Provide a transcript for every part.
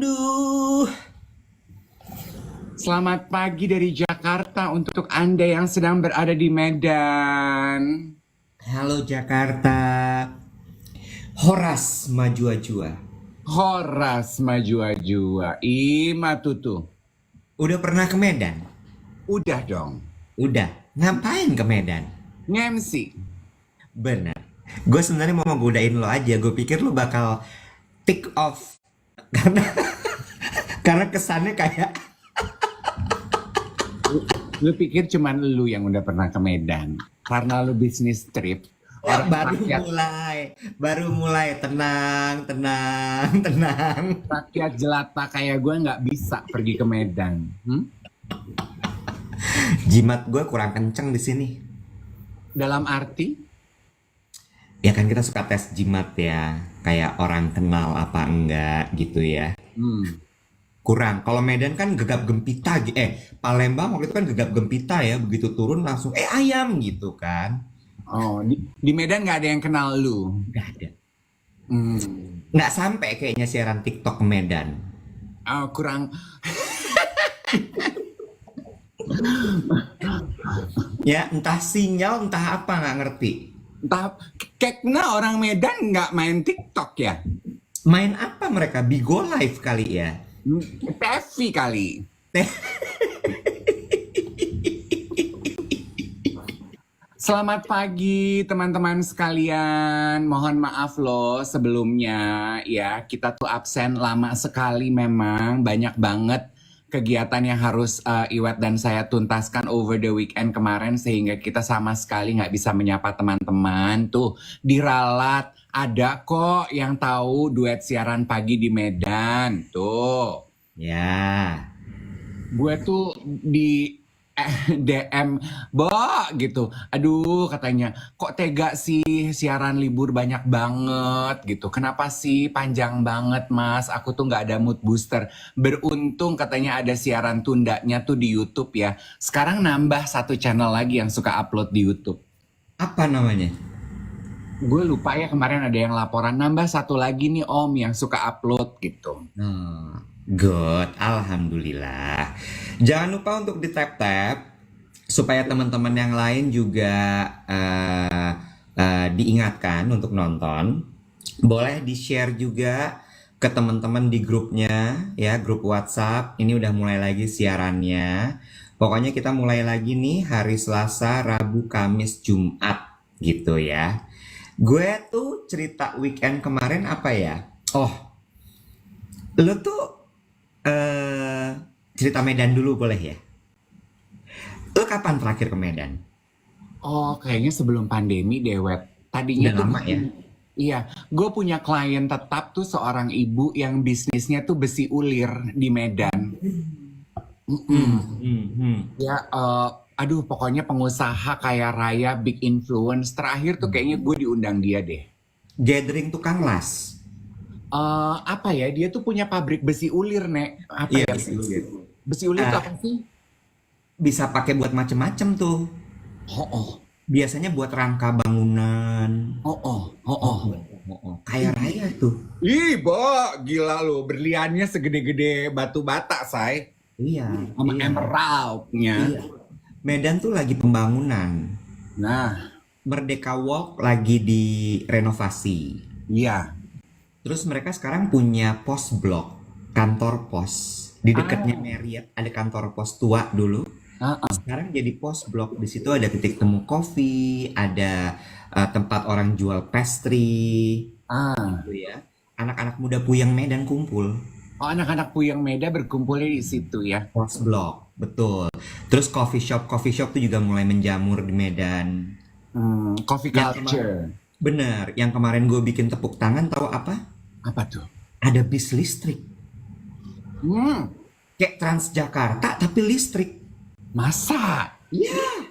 Aduh, Selamat pagi dari Jakarta untuk Anda yang sedang berada di Medan. halo Jakarta. Horas Majua-jua. Horas Majua-jua. Ima tutu. Udah pernah ke Medan? Udah dong. Udah. Ngapain ke Medan? Ngemsi. Bener. Gue sebenarnya mau godain lo aja. Gue pikir lo bakal tick off karena karena kesannya kayak Lu pikir cuman lu yang udah pernah ke Medan? Karena lu bisnis trip. Orang baru rakyat, mulai, baru mulai. Tenang, tenang, tenang. rakyat jelata kayak gue nggak bisa pergi ke Medan. Jimat gue kurang kenceng di sini. Dalam arti? Ya kan kita suka tes jimat ya, kayak orang kenal apa enggak gitu ya. Hmm. Kurang. Kalau Medan kan gegap gempita, Palembang waktu itu kan gegap gempita ya, begitu turun langsung ayam gitu kan. Oh, di Medan nggak ada yang kenal lu. Nggak ada. Hmm. Nggak sampai kayaknya siaran TikTok ke Medan. Oh, kurang. Ya entah sinyal entah apa nggak ngerti. Entah, kayaknya orang Medan nggak main TikTok ya? Main apa mereka? Bigo Live kali ya. TV kali. Selamat pagi teman-teman sekalian. Mohon maaf loh sebelumnya ya. Kita tuh absen lama sekali memang. Banyak banget kegiatan yang harus Iwet dan saya tuntaskan over the weekend kemarin. Sehingga kita sama sekali nggak bisa menyapa teman-teman. Tuh diralat. Ada kok yang tahu duet siaran pagi di Medan. Tuh. Ya. Gue tuh di DM Bo gitu. Aduh katanya kok tega sih siaran libur banyak banget gitu. Kenapa sih panjang banget mas? Aku tuh nggak ada mood booster. Beruntung katanya ada siaran tundanya tuh di YouTube ya. Sekarang nambah satu channel lagi yang suka upload di YouTube. Apa namanya? Gue lupa ya kemarin ada yang laporan nambah satu lagi nih om yang suka upload gitu. Good, alhamdulillah. Jangan lupa untuk di tap-tap supaya teman-teman yang lain juga diingatkan untuk nonton. Boleh di-share juga ke teman-teman di grupnya ya, grup WhatsApp. Ini udah mulai lagi siarannya. Pokoknya kita mulai lagi nih hari Selasa, Rabu, Kamis, Jumat gitu ya. Gue tuh cerita weekend kemarin apa ya? Oh, lu tuh cerita Medan dulu boleh ya? Lu kapan terakhir ke Medan? Oh, kayaknya sebelum pandemi deh, Web. Udah Tadinya tuh lama ya? iya, gue punya klien tetap tuh seorang ibu yang bisnisnya tuh besi ulir di Medan. Ya, aduh pokoknya pengusaha kaya raya, big influence. Terakhir tuh kayaknya gue diundang dia deh. Gathering tukang las. Apa ya, dia tuh punya pabrik besi ulir, Nek. Apa Iya, ya? besi ulir. Besi ulir tuh Ah, apa sih? bisa pakai buat macem-macem tuh. Oh, oh, Biasanya buat rangka bangunan. oh, oh, oh, Oh, oh. oh, oh. Kaya raya tuh. Ih, Bo, gila lu. Berliannya segede-gede batu bata, say. Iya, Sama iya, emeraldnya. iya. Medan tuh lagi pembangunan. Nah, Merdeka Walk lagi direnovasi. iya. Terus mereka sekarang punya pos blok, kantor pos. Di dekatnya Ah, Marriott ada kantor pos tua dulu. ah, ah. Sekarang jadi pos blok. Di situ ada titik temu kopi, ada tempat orang jual pastry, Ah. gitu ya. Anak-anak muda Puyeng Medan kumpul. Oh, anak-anak Puyeng Meda berkumpulnya di situ ya. Pos blok, betul. Terus coffee shop tuh juga mulai menjamur di Medan. Coffee Yang kemarin, culture. bener, yang kemarin gue bikin tepuk tangan tahu apa? Apa tuh? Ada bis listrik. Hmm, Kayak Transjakarta tapi listrik. masa? Iya.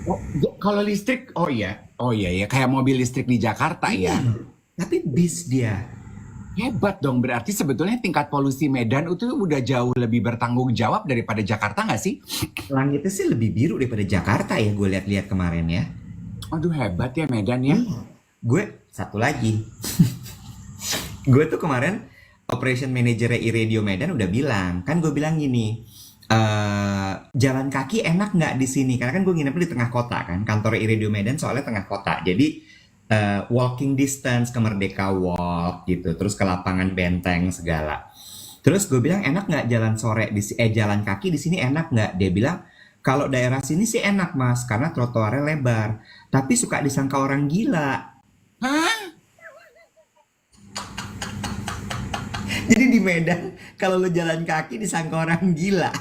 Oh, kalau listrik, oh iya. Oh iya ya, kayak mobil listrik di Jakarta Iya, ya. tapi bis dia. Hebat dong, berarti sebetulnya tingkat polusi Medan itu udah jauh lebih bertanggung jawab daripada Jakarta nggak sih? Langitnya sih lebih biru daripada Jakarta ya gue lihat-lihat kemarin ya. Aduh hebat ya Medan ya. Iya. Gue satu lagi. Gue tuh kemarin operation manager iRadio Medan udah bilang, kan gue bilang gini, jalan kaki enak nggak di sini? Karena kan gue nginep di tengah kota kan, kantor iRadio Medan soalnya tengah kota. Jadi walking distance ke Merdeka Walk gitu, terus ke lapangan Benteng segala. Terus gue bilang enak nggak jalan sore jalan kaki di sini enak nggak? Dia bilang kalau daerah sini sih enak mas, karena trotoarnya lebar. Tapi suka disangka orang gila. Hah? Jadi di Medan kalau lo jalan kaki disangka orang gila.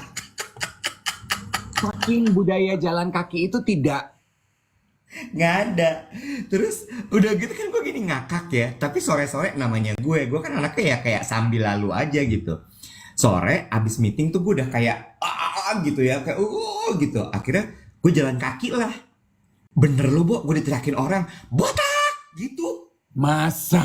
Saking budaya jalan kaki itu tidak. Nggak ada. Terus udah gitu kan gue gini ngakak ya. Tapi sore-sore namanya gue kan anaknya ya kayak sambil lalu aja gitu. Sore abis meeting tuh gue udah kayak gitu ya, kayak gitu. Akhirnya gue jalan kaki lah. Bener lo Bo, gue diteriakin orang, botak gitu. Masa?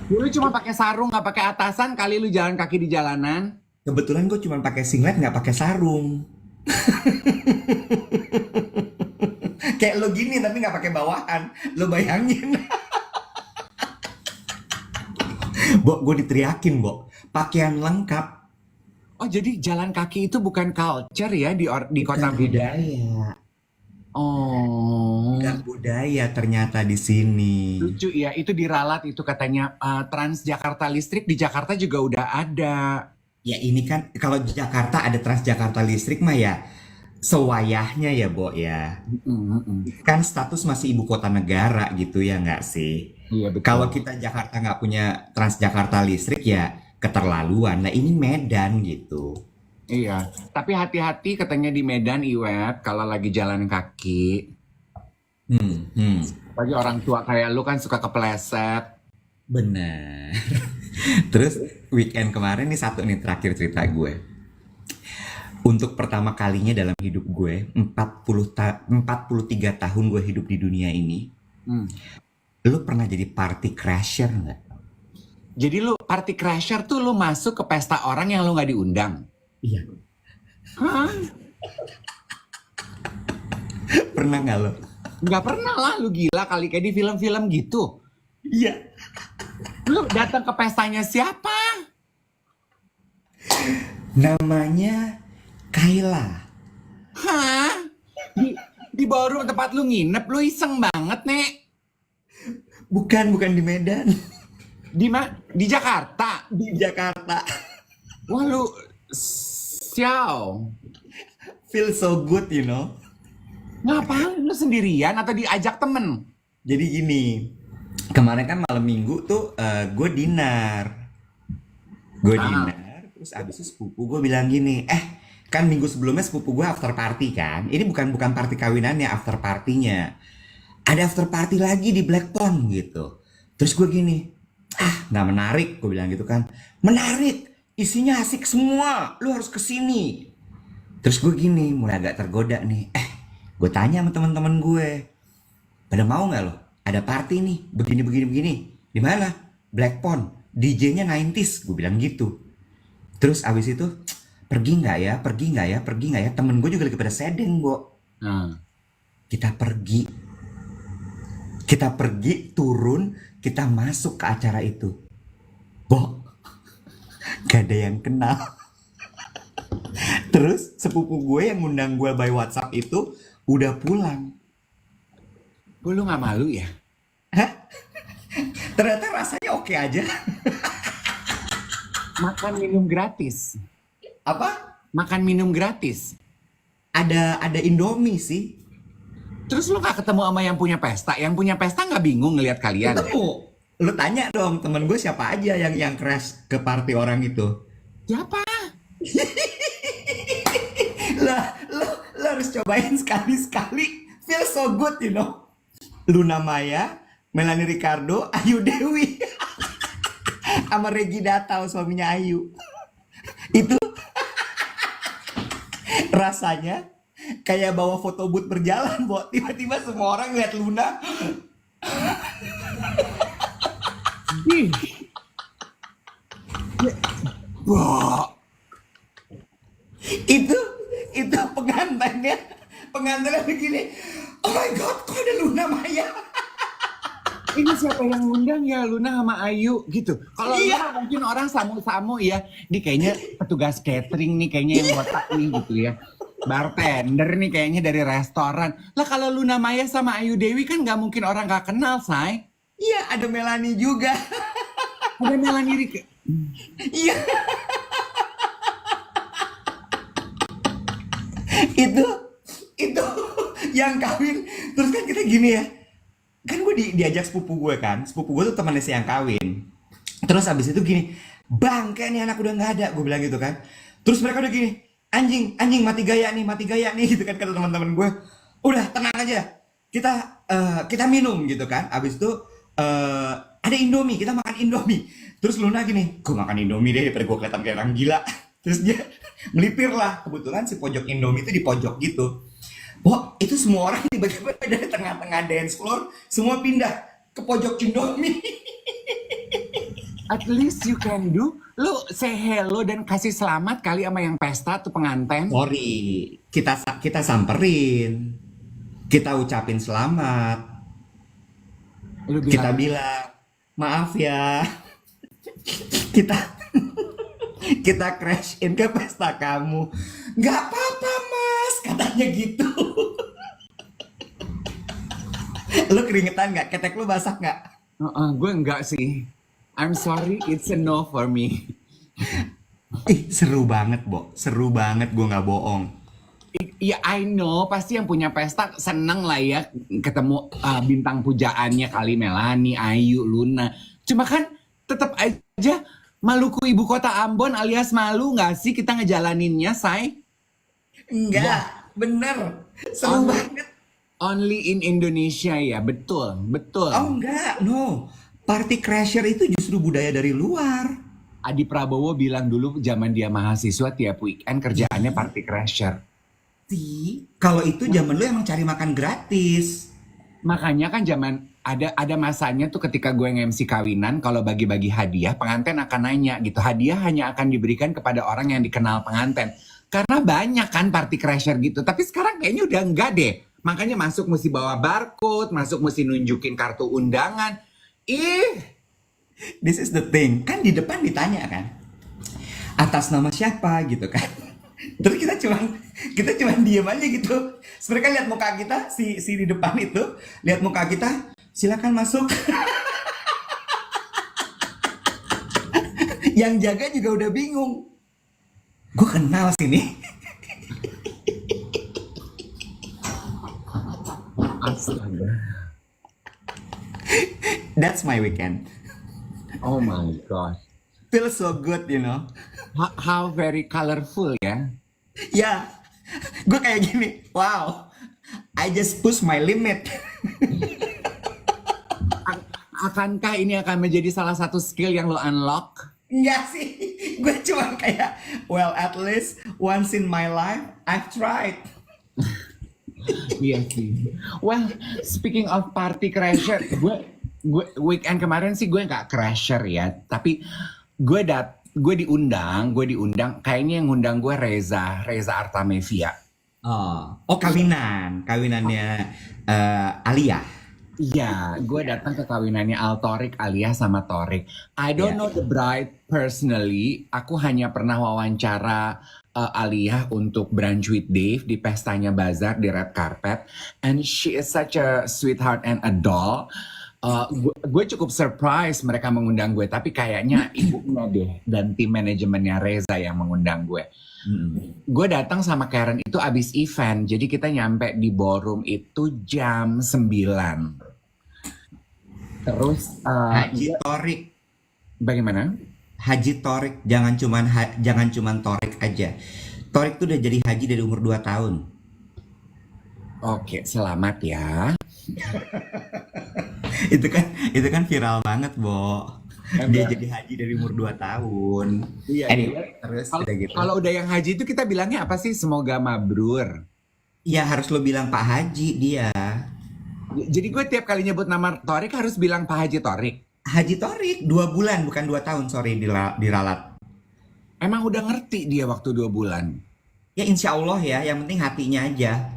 Lu cuma pakai sarung nggak pakai atasan kali lu jalan kaki di jalanan? Kebetulan gue cuma pakai singlet nggak pakai sarung. Kayak lo gini tapi nggak pakai bawahan. Lo bayangin. Bo, gue diteriakin, Bo. Pakaian lengkap. Oh jadi jalan kaki itu bukan culture ya di kota Bukan Medan? budaya. Oh, Bukan budaya ternyata di sini. lucu ya. Itu diralat itu katanya Transjakarta listrik di Jakarta juga udah ada. Ya ini kan kalau di Jakarta ada Transjakarta listrik mah ya sewayahnya ya, Bo ya. Kan status masih ibu kota negara gitu ya nggak sih? Iya Kalau betul. kita Jakarta nggak punya Transjakarta listrik ya keterlaluan. Nah ini Medan gitu. Iya. Tapi hati-hati katanya di Medan Iwet kalau lagi jalan kaki. Hmm, hmm. Bagi orang tua kayak lu kan suka kepleset. Benar. Terus weekend kemarin nih satu nih terakhir cerita gue. Untuk pertama kalinya dalam hidup gue, 43 tahun gue hidup di dunia ini, Hmm. lu pernah jadi party crasher nggak? Jadi lu party crasher tuh lu masuk ke pesta orang yang lu nggak diundang. Iya. Hah? Pernah nggak lo? Nggak pernah lah, lu gila kali kayak di film-film gitu. Iya. Lu datang ke pestanya siapa? Namanya Kayla. Hah? Di ballroom tempat lu nginep, lu iseng banget, Nek. Bukan di Medan. Di Jakarta. Di Jakarta. Wah, lu sial. Feel so good, you know. Ngapain lu sendirian atau diajak temen? Jadi gini, kemarin kan malam minggu tuh gue dinner. Gue dinner, terus abis itu sepupu gue bilang gini, kan minggu sebelumnya sepupu gue after party kan. Ini bukan party kawinannya, after partinya. Ada after party lagi di Black Pond gitu. Terus gue gini, nggak menarik, gue bilang gitu kan. Menarik, isinya asik semua, lu harus kesini. Terus gue gini, mulai agak tergoda nih. Gue tanya sama teman-teman gue, pada mau nggak lo? Ada party nih, begini. Di mana? Black Pond. DJ-nya 90s, gue bilang gitu. Terus abis itu, pergi nggak ya? Temen gue juga lagi pada sedeng, Bo. Nah. Kita pergi, turun, kita masuk ke acara itu. Bo, gak ada yang kenal. Terus sepupu gue yang ngundang gue by WhatsApp itu udah pulang. Lu nggak malu ya? Ternyata rasanya oke aja. Makan minum gratis. Apa? Makan minum gratis. Ada Indomie sih. Terus lu gak ketemu sama yang punya pesta? Yang punya pesta nggak bingung ngelihat kalian? Ketemu. Lu tanya dong temen gue siapa aja yang crash ke party orang itu. Siapa? Lo harus cobain sekali-sekali. Feel so good, you know. Luna Maya, Melanie Ricardo, Ayu Dewi. Sama Regi Datau, suaminya Ayu. Itu rasanya kayak bawa foto booth berjalan, Bo. Tiba-tiba semua orang lihat Luna. Ih. Wah. Itu pengantinnya begini. Oh my god, kok ada Luna Maya? yang ngundang ya Luna sama Ayu gitu. Kalau Luna mungkin orang samu-samu ya, ini kayaknya petugas catering nih kayaknya yang botak nih gitu ya. Bartender nih kayaknya dari restoran. Lah kalau Luna Maya sama Ayu Dewi kan nggak mungkin orang nggak kenal, say. Iya, ada Melanie juga. Ada Melanie Rike. Iya. itu yang kawin. Terus kan kita gini ya. Kan gue diajak sepupu gue kan. Sepupu gue tuh temannya si yang kawin. Terus abis itu gini, bang kayak nih anak udah nggak ada. Gue bilang gitu kan. Terus mereka udah gini, anjing mati gaya nih gitu kan, kata teman-teman gue. Udah tenang aja. Kita minum gitu kan. Abis itu ada Indomie, kita makan Indomie. Terus Luna gini, gue makan Indomie deh daripada gue kelihatan kayak orang gila. Terus dia melipir lah. Kebetulan si pojok Indomie itu di pojok gitu. Wah, itu semua orang tiba-tiba dari tengah-tengah dance floor semua pindah ke pojok Indomie. At least you can do. Lu say hello dan kasih selamat kali sama yang pesta tuh pengantin. Sorry, kita samperin. Kita ucapin selamat. Lu Kita bilang, bilang, maaf ya. Kita kita crash in ke pesta kamu. Nggak apa-apa mas, katanya gitu. Lu keringetan nggak? Ketek lu basah nggak? gue enggak sih. I'm sorry, it's a no for me. Ih, seru banget, Bo. Seru banget, gue nggak bohong. Ya I know, pasti yang punya pesta seneng lah ya ketemu bintang pujaannya kali Melanie, Ayu, Luna. Cuma kan tetap aja Maluku ibu kota Ambon alias malu nggak sih kita ngejalaninnya, say? Enggak, bener. Seru banget. Only in Indonesia ya, betul, betul. Oh enggak, no. Party crasher itu justru budaya dari luar. Adi Prabowo bilang dulu zaman dia mahasiswa tiap weekend kerjaannya party crasher. Kalau itu zaman lu emang cari makan gratis. Makanya kan zaman ada masanya tuh ketika gue nge-MC kawinan, kalau bagi-bagi hadiah pengantin akan nanya gitu, hadiah hanya akan diberikan kepada orang yang dikenal pengantin. Karena banyak kan party crasher gitu. Tapi sekarang kayaknya udah enggak deh. Makanya masuk mesti bawa barcode, masuk mesti nunjukin kartu undangan. This is the thing. Kan di depan ditanya kan, atas nama siapa gitu kan. Terus kita cuman diem aja gitu. Mereka lihat muka kita, si di depan itu lihat muka kita, silakan masuk. Yang jaga juga udah bingung. Gue kenal sini. Astaga. That's my weekend. Oh my god. Feels so good, you know. How very colorful ya. Ya, gue kayak gini. Wow, I just push my limit. Akankah ini akan menjadi salah satu skill yang lo unlock? Enggak sih, gue cuma kayak, well at least once in my life I've tried. Iya sih. Well, speaking of party crasher, gue weekend kemarin sih gue nggak crasher ya, tapi gue diundang, kayaknya yang ngundang gue Reza Artamevia. Oh kawinannya Alia. Iya, gue datang ke kawinannya Altorik Alia sama Torik. I don't know the bride personally. Aku hanya pernah wawancara Alia untuk Brunch with Dave di pestanya Bazar di red carpet, and she is such a sweetheart and a doll. Gue cukup surprise mereka mengundang gue, tapi kayaknya ibunya deh dan tim manajemennya Reza yang mengundang gue. Gue datang sama Karen itu abis event, jadi kita nyampe di ballroom itu jam 9. Terus Haji Torik. bagaimana? Haji Torik, jangan cuman Torik aja. Torik tuh udah jadi haji dari umur 2 tahun. Oke, selamat ya. itu kan viral banget, Bo. Dia jadi haji dari umur 2 tahun. Iya. Anyway, terus udah gitu. Kalau udah yang haji itu kita bilangnya apa sih? Semoga mabrur. Ya harus lo bilang Pak Haji dia. Jadi gue tiap kali nyebut nama Torik harus bilang Pak Haji Torik. Haji Torik 2 bulan bukan 2 tahun, sorry diralat. Emang udah ngerti dia waktu 2 bulan? Ya insya Allah ya, yang penting hatinya aja.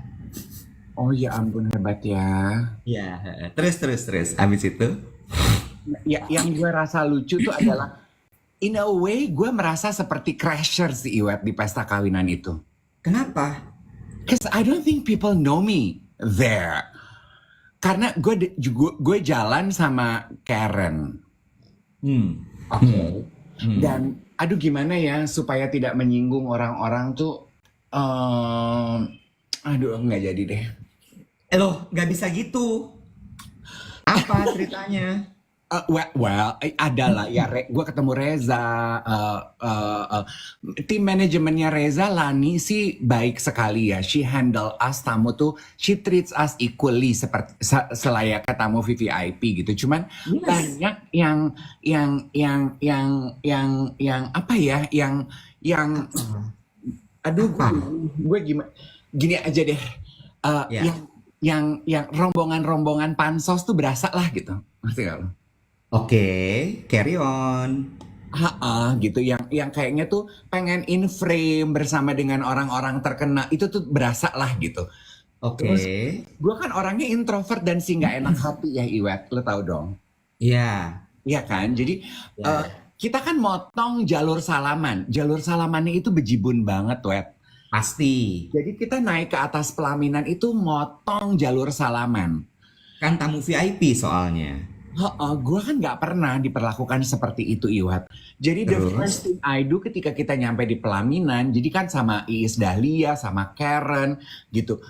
Oh ya ampun, hebat ya. Ya, terus. Habis itu Ya, yang gue rasa lucu tuh adalah in a way gue merasa seperti crasher si Iwet di pesta kawinan itu. Kenapa? Cause I don't think people know me there. Karena gue jalan sama Karen. Hmm. Oke. Hmm. Dan aduh gimana ya supaya tidak menyinggung orang-orang tuh. Aduh nggak jadi deh. Loh, nggak bisa gitu. Apa ceritanya? Ada lah ya. Gue ketemu Reza, tim manajemennya Reza, Lani sih baik sekali ya. She handle us tamu tuh, she treats us equally seperti selayaknya tamu VVIP gitu. Cuman Yes. banyak yang apa ya, yang aduh Apa? gue gimana gini aja deh. Ya. Yang rombongan pansos tuh berasa lah gitu. Ngerti gak lo? Oke, carry on. Gitu yang kayaknya tuh pengen in frame bersama dengan orang-orang terkena itu tuh berasa lah gitu. Oke. Terus gue kan orangnya introvert dan sih nggak enak hati ya Iwet, lo tau dong. Iya. Iya kan, jadi Ya. kita kan motong jalur salaman. Jalur salamannya itu bejibun banget Wet. Pasti. Jadi kita naik ke atas pelaminan itu motong jalur salaman. Kan tamu VIP soalnya. Gue kan nggak pernah diperlakukan seperti itu Iwat. Jadi the Terus? first thing I do ketika kita nyampe di pelaminan, jadi kan sama Iis Dahlia, sama Karen gitu.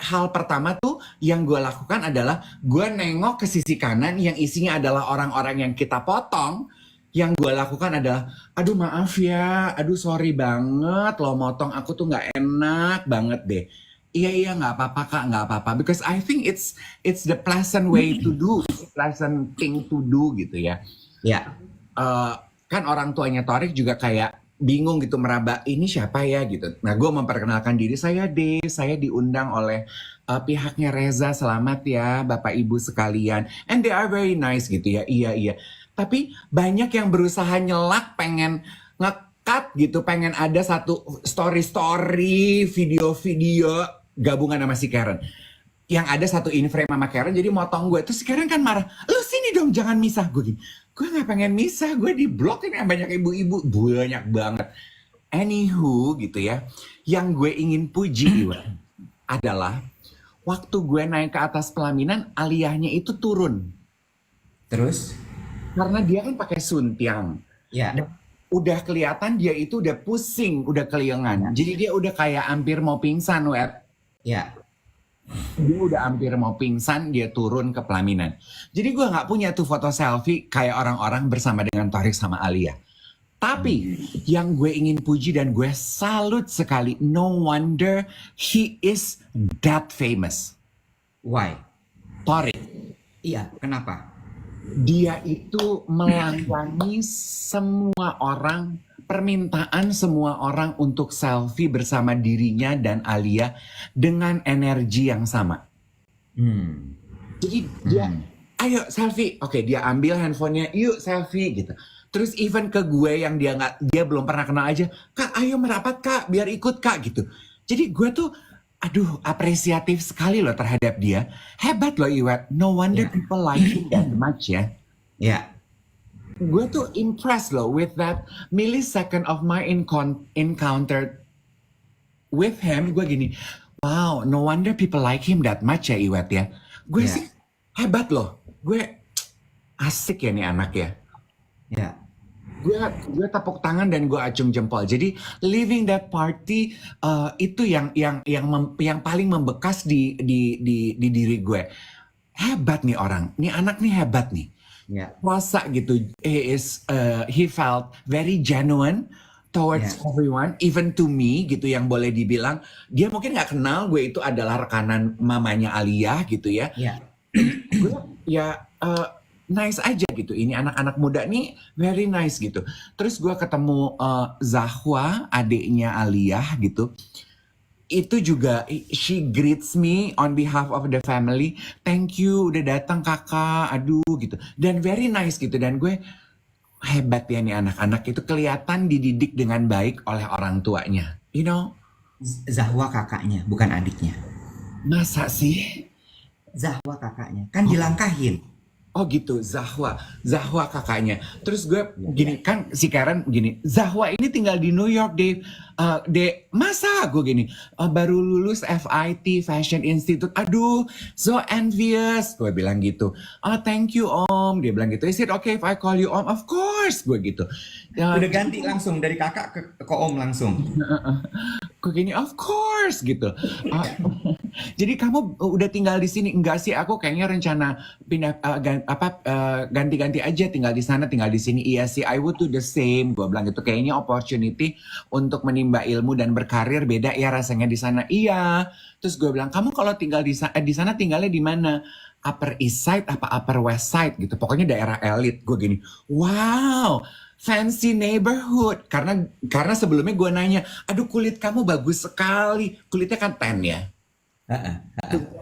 Hal pertama tuh yang gue lakukan adalah gue nengok ke sisi kanan yang isinya adalah orang-orang yang kita potong. Yang gue lakukan adalah, aduh maaf ya, aduh sorry banget lo motong aku tuh nggak enak banget deh. Iya nggak apa-apa kak, nggak apa-apa. Because I think it's the pleasant way to do, it's a pleasant thing to do gitu ya. Ya. Kan orang tuanya Torik juga kayak bingung gitu meraba ini siapa ya gitu. Nah gue memperkenalkan diri saya saya diundang oleh pihaknya Reza, selamat ya Bapak Ibu sekalian. And they are very nice gitu ya, iya. Tapi banyak yang berusaha nyelak pengen nge-cut gitu, pengen ada satu story-story, video-video gabungan sama si Karen. Yang ada satu in frame sama Karen jadi motong gue. Terus Karen kan marah, lu sini dong jangan misah. Gue gini, gue gak pengen misah, gue di blok ini banyak ibu-ibu, banyak banget. Anywho gitu ya, yang gue ingin puji Iwan adalah waktu gue naik ke atas pelaminan, aliyahnya itu turun. Terus? Karena dia kan pakai suntiang. Ya. Udah kelihatan dia itu udah pusing, udah keliengan. Jadi dia udah kayak hampir mau pingsan, Wet. Ya. Dia udah hampir mau pingsan, dia turun ke pelaminan. Jadi gue nggak punya tuh foto selfie kayak orang-orang bersama dengan Torik sama Alia. Tapi yang gue ingin puji dan gue salut sekali, no wonder he is that famous. Why? Torik. Iya, kenapa? Dia itu melayani semua orang, permintaan semua orang untuk selfie bersama dirinya dan Alia dengan energi yang sama. Jadi dia, ayo selfie. Oke, dia ambil handphonenya, yuk selfie gitu. Terus even ke gue yang dia belum pernah kenal aja, kak ayo merapat kak, biar ikut kak gitu. Jadi gue tuh, aduh apresiatif sekali loh terhadap dia. Hebat loh Iwet, no wonder people like him that much ya. Ya. Gue tuh impressed loh with that millisecond of my encounter with him. Gue gini, wow, no wonder people like him that much ya Iwet ya. Gue sih hebat loh. Gue asik ya nih anak ya. Ya. Gue tepuk tangan dan gue acung jempol. Jadi living that party itu yang paling membekas di diri gue. Hebat nih orang. Nih anak nih hebat nih. Ya. Puasa gitu, he felt very genuine towards everyone, even to me gitu yang boleh dibilang dia mungkin nggak kenal gue itu adalah rekanan mamanya Alia gitu ya. Ya. Gue ya nice aja gitu. Ini anak-anak muda nih very nice gitu. Terus gue ketemu Zahwa, adiknya Alia gitu. Itu juga she greets me on behalf of the family. Thank you udah datang kakak. Aduh gitu. Dan very nice gitu. Dan gue hebat ya nih anak-anak itu kelihatan dididik dengan baik oleh orang tuanya. You know? Zahwa kakaknya, bukan adiknya. Masa sih? Zahwa kakaknya. Kan dilangkahin. Oh gitu, Zahwa kakaknya. Terus gue gini kan si Karen gini, Zahwa ini tinggal di New York, Dave. Masa gue gini, baru lulus FIT Fashion Institute. Aduh, so envious. Gue bilang gitu. Oh thank you Om. Dia bilang gitu. Is it okay if I call you Om? Of course, gue gitu. Udah ganti langsung dari kakak ke om langsung. Gue gini, of course gitu. Ah, jadi kamu udah tinggal di sini? Enggak sih, aku kayaknya rencana pindah ganti-ganti aja tinggal di sana, tinggal di sini. Iya sih, I would do the same. Gue bilang gitu, kayaknya opportunity untuk menimba ilmu dan berkarir beda ya rasanya di sana. Iya. Terus gue bilang, kamu kalau tinggal di sana tinggalnya di mana? Upper East Side apa Upper West Side gitu. Pokoknya daerah elit. Gue gini, wow. Fancy neighborhood karena sebelumnya gue nanya, aduh kulit kamu bagus sekali, kulitnya kan tan ya,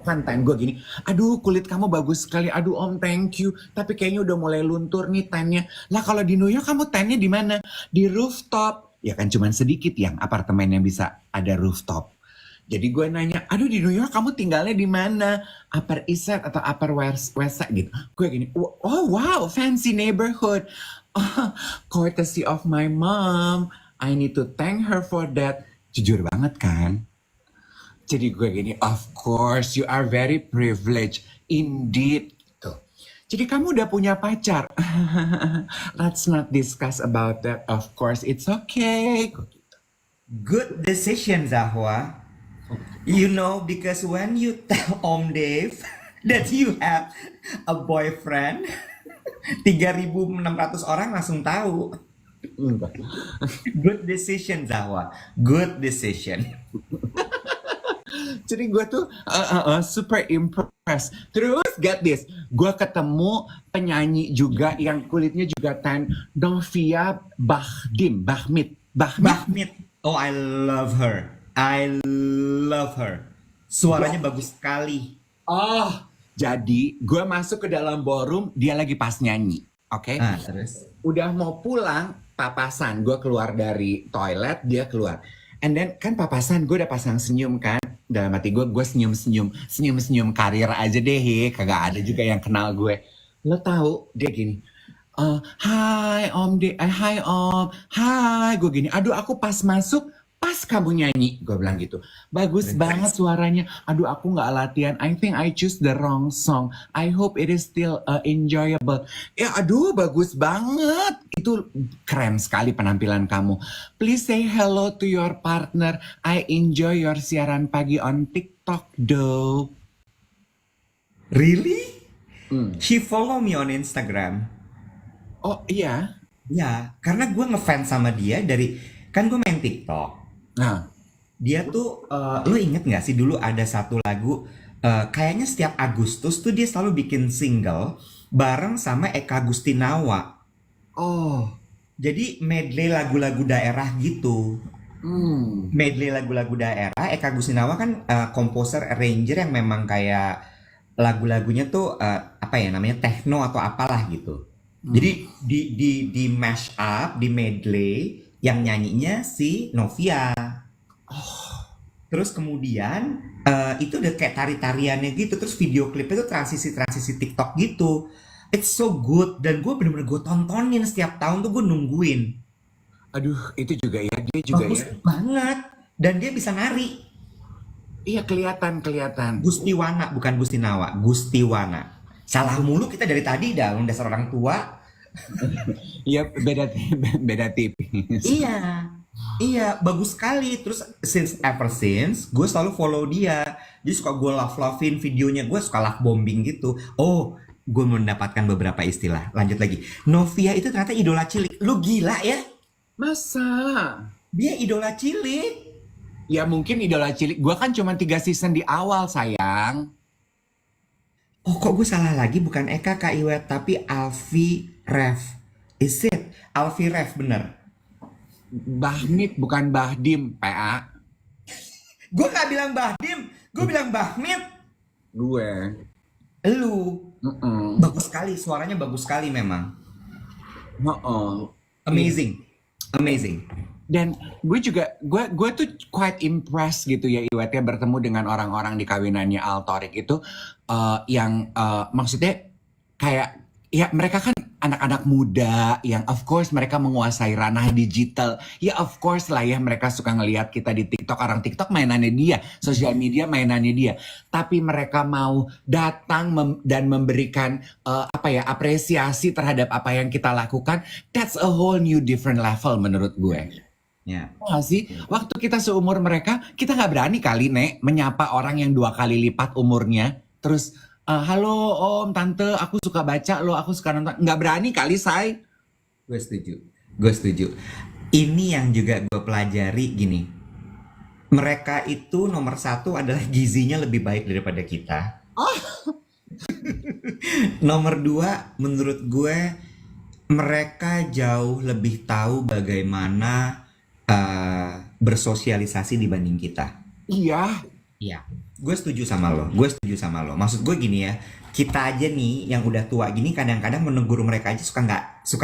kan tan. Gue gini, aduh kulit kamu bagus sekali, aduh Om thank you, tapi kayaknya udah mulai luntur nih tannya. Lah kalau di New York kamu tannya di mana? Di rooftop. Ya kan cuman sedikit yang apartemen yang bisa ada rooftop. Jadi gue nanya, aduh di New York kamu tinggalnya di mana? Upper East Side atau Upper West Side gitu. Gue gini, oh wow, fancy neighborhood. Courtesy of my mom. I need to thank her for that. Jujur banget kan? Jadi gue gini, of course you are very privileged. Indeed. Tuh. Jadi kamu udah punya pacar? Let's not discuss about that. Of course, it's okay. Good decision, Zahwa. You know, because when you tell Om Dave that you have a boyfriend, 3.600 orang langsung tahu. Enggak. Good decision, Zahwa. Good decision. Jadi gue tuh super impressed. Terus get this, gue ketemu penyanyi juga yang kulitnya juga tan, Novia Bahmit. Bahmit. Oh, I love her. I love her. Suaranya bagus sekali. Oh, jadi gue masuk ke dalam ballroom, dia lagi pas nyanyi, oke? Terus? Udah mau pulang, papasan. Gue keluar dari toilet, dia keluar. And then kan papasan, gue udah pasang senyum kan. Dalam hati gue senyum karir aja deh. Kagak ada juga yang kenal gue. Lo tahu dia gini, Hai Om, Hai Om, Hai. Gue gini, aduh aku pas masuk, pas kamu nyanyi, gue bilang gitu. Bagus banget suaranya. Aduh aku nggak latihan. I think I choose the wrong song. I hope it is still enjoyable. Ya aduh bagus banget. Itu keren sekali penampilan kamu. Please say hello to your partner. I enjoy your siaran pagi on TikTok though. Really? She follow me on Instagram. Oh iya? Ya, karena gue ngefans sama dia dari, kan gue main TikTok. Nah, Dia tuh, lo inget gak sih dulu ada satu lagu, kayaknya setiap Agustus tuh dia selalu bikin single bareng sama Eka Gustinawa. oh, Jadi medley lagu-lagu daerah gitu. Medley lagu-lagu daerah, Eka Gustinawa kan komposer arranger yang memang kayak lagu-lagunya tuh apa ya namanya techno atau apalah gitu. Jadi di mash up, di medley yang nyanyinya si Novia. Terus kemudian itu udah kayak tari-tariannya gitu. Terus video klipnya tuh transisi-transisi TikTok gitu. It's so good. Dan gue bener-bener gue tontonin setiap tahun tuh gue nungguin. aduh itu juga ya, dia juga Bagus ya. banget. Dan dia bisa nari. Iya kelihatan. Gustiwana, bukan Gustinawa. Gustiwana. Salah mulu kita dari tadi dah, dasar orang tua. Iya beda tipis. Iya, bagus sekali. Terus ever since, gue selalu follow dia. Jadi suka gue love-lovein videonya, gue suka love bombing gitu. Oh, gue mendapatkan beberapa istilah. Lanjut lagi. Novia itu ternyata idola cilik. Lu gila ya? Masa? Dia idola cilik. Ya mungkin idola cilik. Gua kan cuma 3 season di awal sayang. Oh, kok gue salah lagi? Bukan Eka Kak Iwet, tapi Alfi Rev. Is it? Alfi Rev, bener. Bahmit bukan Bahdim, PA. Gue gak bilang Bahdim, gue bilang Bahmit. Gue. Lu. Bagus sekali, suaranya bagus sekali memang. Amazing. Dan gue tuh quite impressed gitu ya Iwet ya, bertemu dengan orang-orang di kawinannya Altorik itu yang maksudnya kayak Ya mereka kan anak-anak muda yang of course mereka menguasai ranah digital. Ya of course lah ya mereka suka ngelihat kita di TikTok. Orang TikTok mainannya dia, sosial media mainannya dia. Tapi mereka mau datang dan memberikan apa ya apresiasi terhadap apa yang kita lakukan. That's a whole new different level menurut gue. Ya. Nggak sih? Waktu kita seumur mereka, kita nggak berani kali, Nek, menyapa orang yang 2 kali lipat umurnya. Terus, halo om, tante, aku suka baca loh, aku suka nonton. Nggak berani kali, Say. Gue setuju. Gue setuju. Ini yang juga gue pelajari gini. Mereka itu nomor satu adalah gizinya lebih baik daripada kita. Oh, Nomor dua, menurut gue mereka jauh lebih tahu bagaimana bersosialisasi dibanding kita. iya. Iya, gue setuju sama lo. Gue setuju sama lo. Maksud gue gini ya, kita aja nih yang udah tua gini kadang-kadang menegur mereka aja suka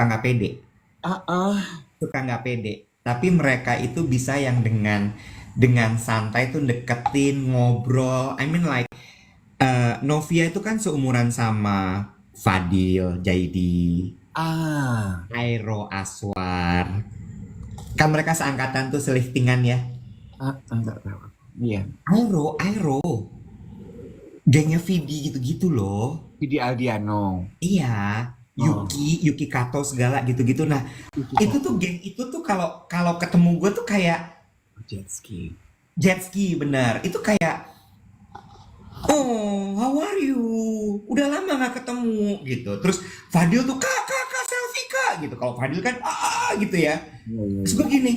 nggak pede, Ah, ah. suka nggak pede. Tapi mereka itu bisa yang dengan santai tuh deketin, ngobrol. I mean like Novia itu kan seumuran sama Fadil, Jaidi, Ah. Airo, Aswar. Kan mereka seangkatan tuh seliftingan ya. Nggak tahu. Iya. Airo, gengnya Vidi gitu-gitu loh. Vidi Aldiano. Iya, Oh. Yuki Kato segala gitu-gitu. Nah, itu tuh geng itu tuh kalau kalau ketemu gue tuh kayak Jet ski. jet ski bener. Itu kayak, oh, how are you? Udah lama nggak ketemu gitu. Terus Fadil tuh kak selfie kak gitu. Kalau Fadil kan gitu ya. Iya, iya, Terus iya. gue gini,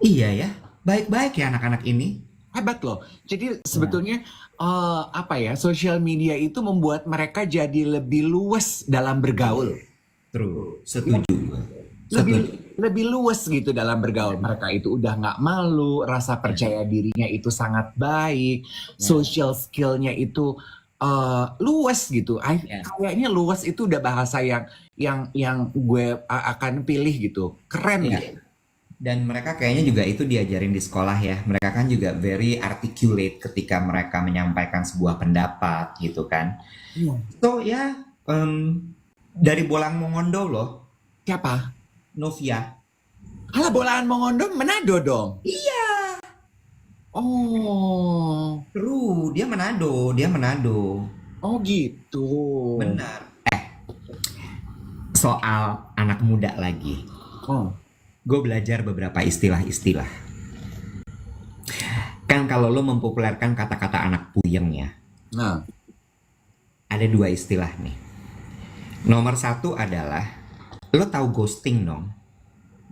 iya ya, baik-baik ya anak-anak ini. Hebat loh. Jadi Ya, sebetulnya apa ya, sosial media itu membuat mereka jadi lebih luas dalam bergaul. true, setuju gue. Lebih Setuju. lebih luas gitu dalam bergaul. Mereka itu udah nggak malu, rasa percaya dirinya itu sangat baik, Ya, social skillnya itu luas gitu. ya, Kayaknya luas itu udah bahasa yang gue akan pilih gitu. Keren ya. gitu. Dan mereka kayaknya juga itu diajarin di sekolah ya. Mereka kan juga very articulate ketika mereka menyampaikan sebuah pendapat gitu kan. Iya. So ya, dari Bolang Mongondo loh, Siapa? Novia. Alah, Bolaan Mongondo Manado dong. Iya, Oh, true. Dia Manado. oh gitu. Benar. Soal anak muda lagi. Oh, Gue belajar beberapa istilah-istilah. Kan kalau lo mempopulerkan kata-kata anak puyeng ya, nah, ada 2 istilah nih. Nomor 1 adalah, lo tahu ghosting dong?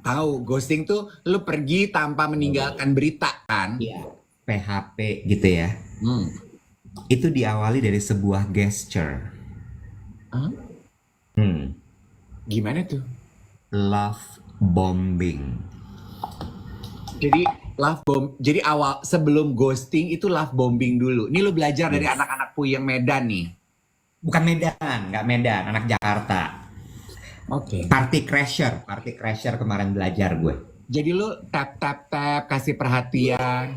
tahu ghosting tuh lu pergi tanpa meninggalkan berita kan? Iya. PHP gitu ya. Hmm. Itu diawali dari sebuah gesture. Hah? Hmm, Gimana tuh? love bombing. Jadi jadi awal sebelum ghosting itu love bombing dulu. Ini lu belajar dari Yes. anak-anak Puyeng Medan nih. Bukan Medan, nggak Medan, anak Jakarta. Oke. Party crasher kemarin belajar gue. Jadi lu tap tap tap kasih perhatian.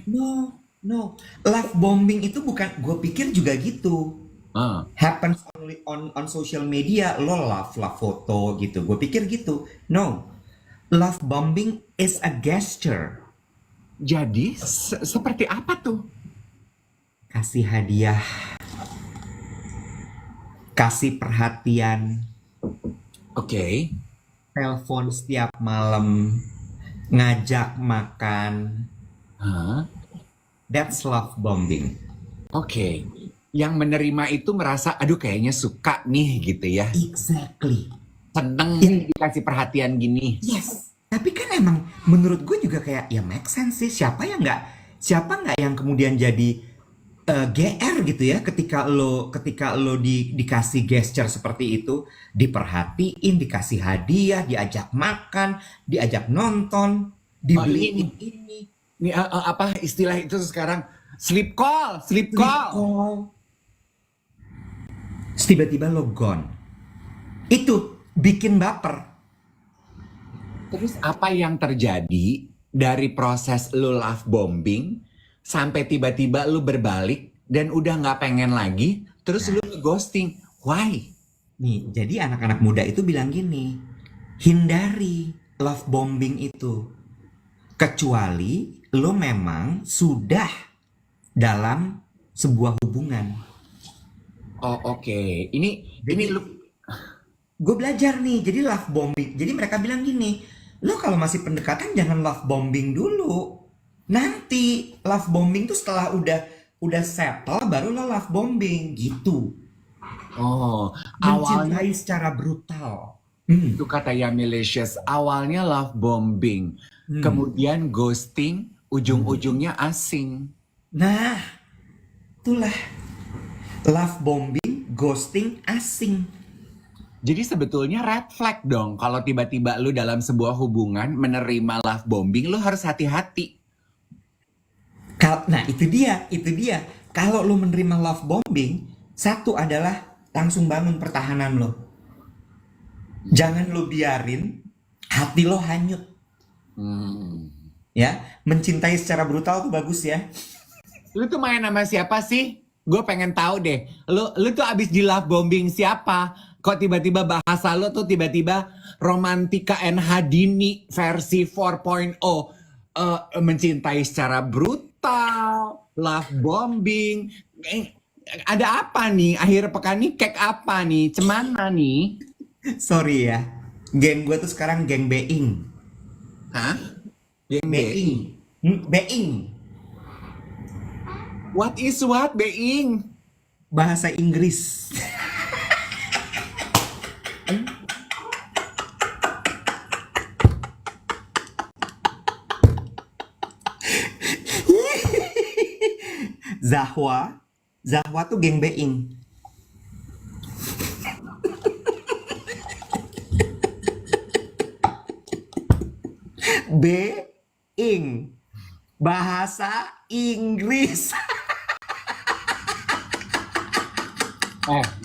No, no. Love bombing itu bukan, gue pikir juga gitu. Ah. Happens only on social media, lo love foto gitu. Gue pikir gitu. No. Love bombing is a gesture. Jadi seperti apa tuh? Kasih hadiah, kasih perhatian, Oke. telepon setiap malam, ngajak makan. Hah? That's love bombing. Oke. Yang menerima itu merasa, aduh kayaknya suka nih gitu ya. Exactly. Seneng Ya, nih dikasih perhatian gini. yes. Tapi kan emang menurut gue juga kayak ya make sense sih. Siapa nggak yang kemudian jadi GR gitu ya ketika lo dikasih gesture seperti itu, diperhatiin, dikasih hadiah, diajak makan, diajak nonton, Oh, dibeliin ini ini, ini apa istilah itu sekarang? Sleep call, sleep sleep call. call. Terus tiba-tiba lo gone. Itu bikin baper. Terus apa yang terjadi dari proses lu love bombing sampai tiba-tiba lu berbalik dan udah nggak pengen lagi, terus lu ghosting? Why? Nih, jadi anak-anak muda itu bilang gini, hindari love bombing itu. Kecuali lo memang sudah dalam sebuah hubungan. Oh, oke. Ini Jadi lu gue belajar nih, jadi love bombing. Jadi mereka bilang gini, lo kalau masih pendekatan jangan love bombing dulu. Nanti love bombing tuh setelah udah settle baru lo love bombing gitu. oh, awalnya Mencintai secara brutal. Hmm, itu kata Yamilicious, awalnya love bombing, hmm. kemudian ghosting, ujung-ujungnya asing. Nah, itulah love bombing, ghosting, asing. Jadi sebetulnya red flag dong kalau tiba-tiba lu dalam sebuah hubungan menerima love bombing, lu harus hati-hati. Nah, itu dia. Kalau lo menerima love bombing, satu adalah langsung bangun pertahanan lo. Jangan lo biarin hati lo hanyut, Hmm. ya. Mencintai secara brutal tuh bagus ya. Lu tuh main sama siapa sih? Gue pengen tahu deh. Lu tuh abis di love bombing siapa? Kok tiba-tiba bahasa lu tuh tiba-tiba Romantika and Hadini versi 4.0, mencintai secara brutal, love bombing. Ada apa nih? Akhir pekan nih cake apa nih? Cemana nih? Sorry ya. Geng gue tuh sekarang geng being. Hah? Yang Being. being. Being. What is what being? Bahasa Inggris. Zahwa. Zahwa tuh geng being. Being. Bahasa Inggris.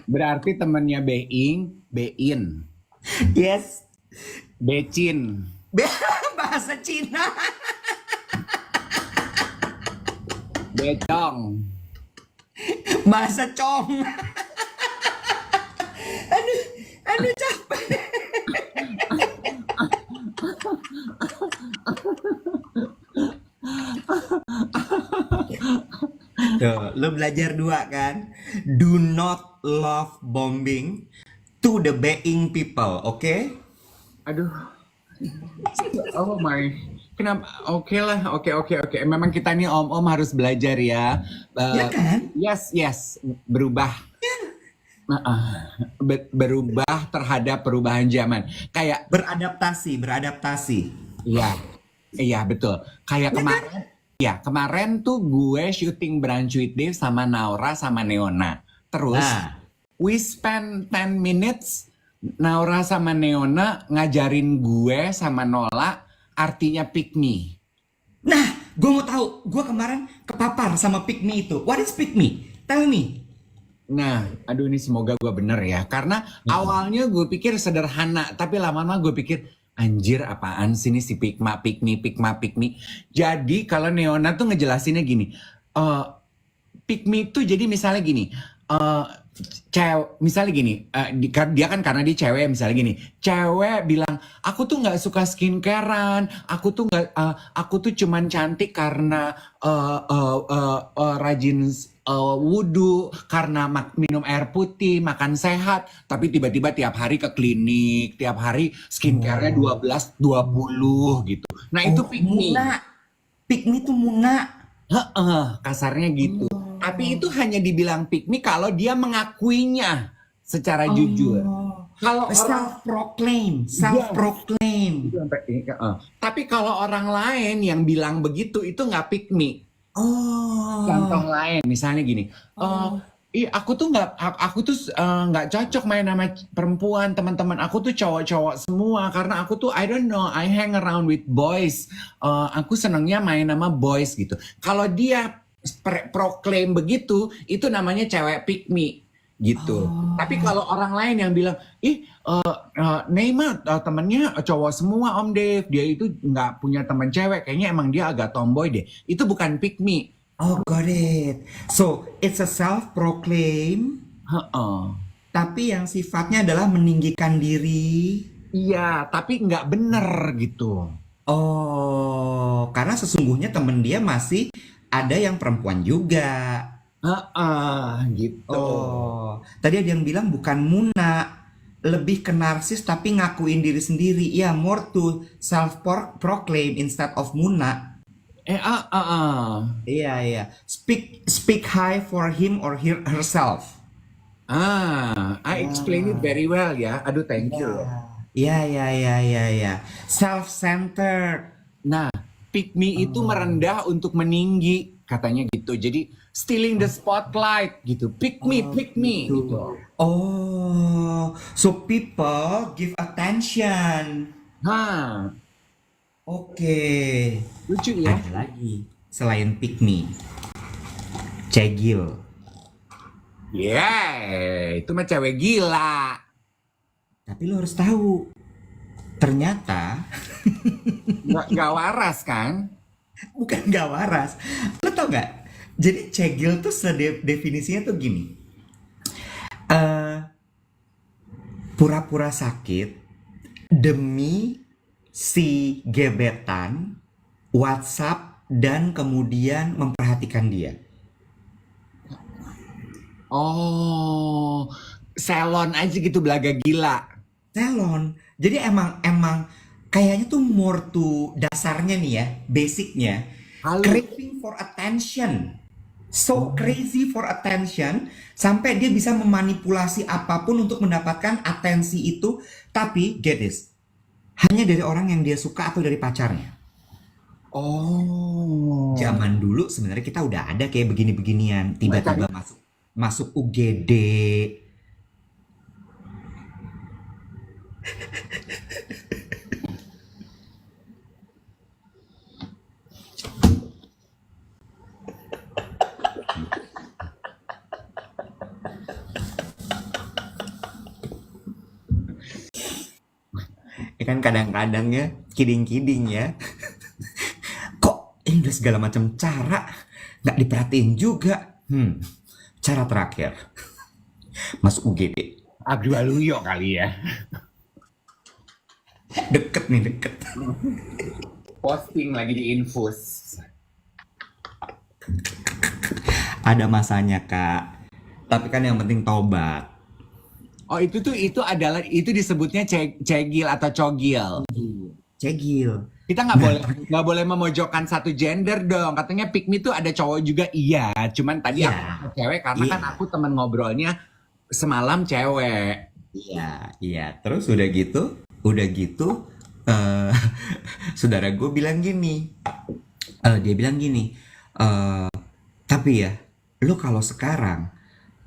Berarti temennya being, bein, Yes. becin, Bahasa Cina. becong. Bahasa Cong. Aduh, aduh capek. Tuh, lo belajar dua kan? Do not love bombing to the being people, oke? Aduh, oh my. Kenapa? Oke lah, oke. Memang kita nih om-om harus belajar ya. Ya kan? Yes, berubah. Berubah terhadap perubahan zaman. Kayak, Beradaptasi. iya betul. Kayak kemarin tuh gue syuting Brunch with Dave sama Naura sama Neona. Terus, Nah, we spend 10 minutes, Naura sama Neona ngajarin gue sama Nola artinya pick me. gue mau tahu. Gue kemarin kepapar sama pick me itu. What is pick me? Tell me. Nah, aduh ini semoga gue bener ya. Karena awalnya gue pikir sederhana, tapi lama-lama gue pikir anjir apaan sih ini si Pikma. Jadi kalau Neona tuh ngejelasinnya gini, pick me tuh jadi misalnya gini, misalnya gini, dia kan karena dia cewek misalnya gini, cewek bilang aku tuh nggak suka skincarean, aku tuh cuman cantik karena rajin wudhu, karena minum air putih, makan sehat, tapi tiba-tiba tiap hari ke klinik, tiap hari skincare-nya 12-20 gitu. Nah itu pick me. Muna. Pick me tuh muna. Kasarnya gitu. Tapi itu hanya dibilang pick me kalau dia mengakuinya secara jujur. Kalau orang Self-proclaim. tapi kalau orang lain yang bilang begitu itu nggak pick me. Contoh lain, misalnya gini, aku tuh nggak cocok main sama perempuan, teman-teman aku tuh cowok-cowok semua karena aku tuh I don't know, I hang around with boys, aku senangnya main sama boys gitu. Kalau dia proklaim begitu, itu namanya cewek pick me gitu. Tapi kalau orang lain yang bilang, Neymar temennya cowok semua Om Dave, dia itu nggak punya teman cewek, kayaknya emang dia agak tomboy deh. Itu bukan pick me. Oh, got it. So, it's a self-proclaim, Heeh. tapi yang sifatnya adalah meninggikan diri. Iya, tapi nggak bener gitu. Oh, karena sesungguhnya temen dia masih ada yang perempuan juga. Gitu. Oh, tadi ada yang bilang bukan muna, lebih ke narsis tapi ngakuin diri sendiri. Ya, more to self proclaim instead of muna. Iya, iya. Speak high for him or herself. I explain it very well ya. Aduh, thank you. Iya, iya, iya, iya, iya. Self-centered. Nah, pick me itu merendah untuk meninggi, katanya gitu. Jadi stealing the spotlight gitu. Pick me gitu. Oh, so people give attention. Hah, Oke. lucu ya. Ada lagi selain pick me, cegil. Itu mah cewek gila. Tapi lo harus tahu, ternyata Nggak waras kan? bukan gak waras. Lo tau gak? Jadi cegil tuh definisinya tuh gini. eh Pura-pura sakit demi si gebetan WhatsApp dan kemudian memperhatikan dia. Oh, salon aja gitu belaga gila. Salon. Jadi emang emang kayaknya tuh more to dasarnya nih ya, basicnya Halo. craving for attention. So crazy for attention sampai dia bisa memanipulasi apapun untuk mendapatkan atensi itu, tapi get this, hanya dari orang yang dia suka atau dari pacarnya. Oh. Zaman dulu sebenarnya kita udah ada kayak begini-beginian, tiba-tiba masuk UGD. Ya kan kadang-kadang ya kiding-kiding ya. Kok ini udah segala macam cara nggak diperhatiin juga. Cara terakhir masuk UGD. Abdul Waluyo kali ya. Deket nih, deket. Posting lagi di infus. Ada masanya kak. Tapi kan yang penting tobat. Oh itu disebutnya cegil atau cogil. Cegil. Kita nggak boleh memojokkan satu gender dong. Katanya pick me tuh ada cowok juga, iya. Cuman tadi Iya. aku cewek karena Iya. kan aku temen ngobrolnya semalam cewek. Iya, iya. Terus udah gitu, saudara gue bilang gini, dia bilang gini, tapi ya, lo kalau sekarang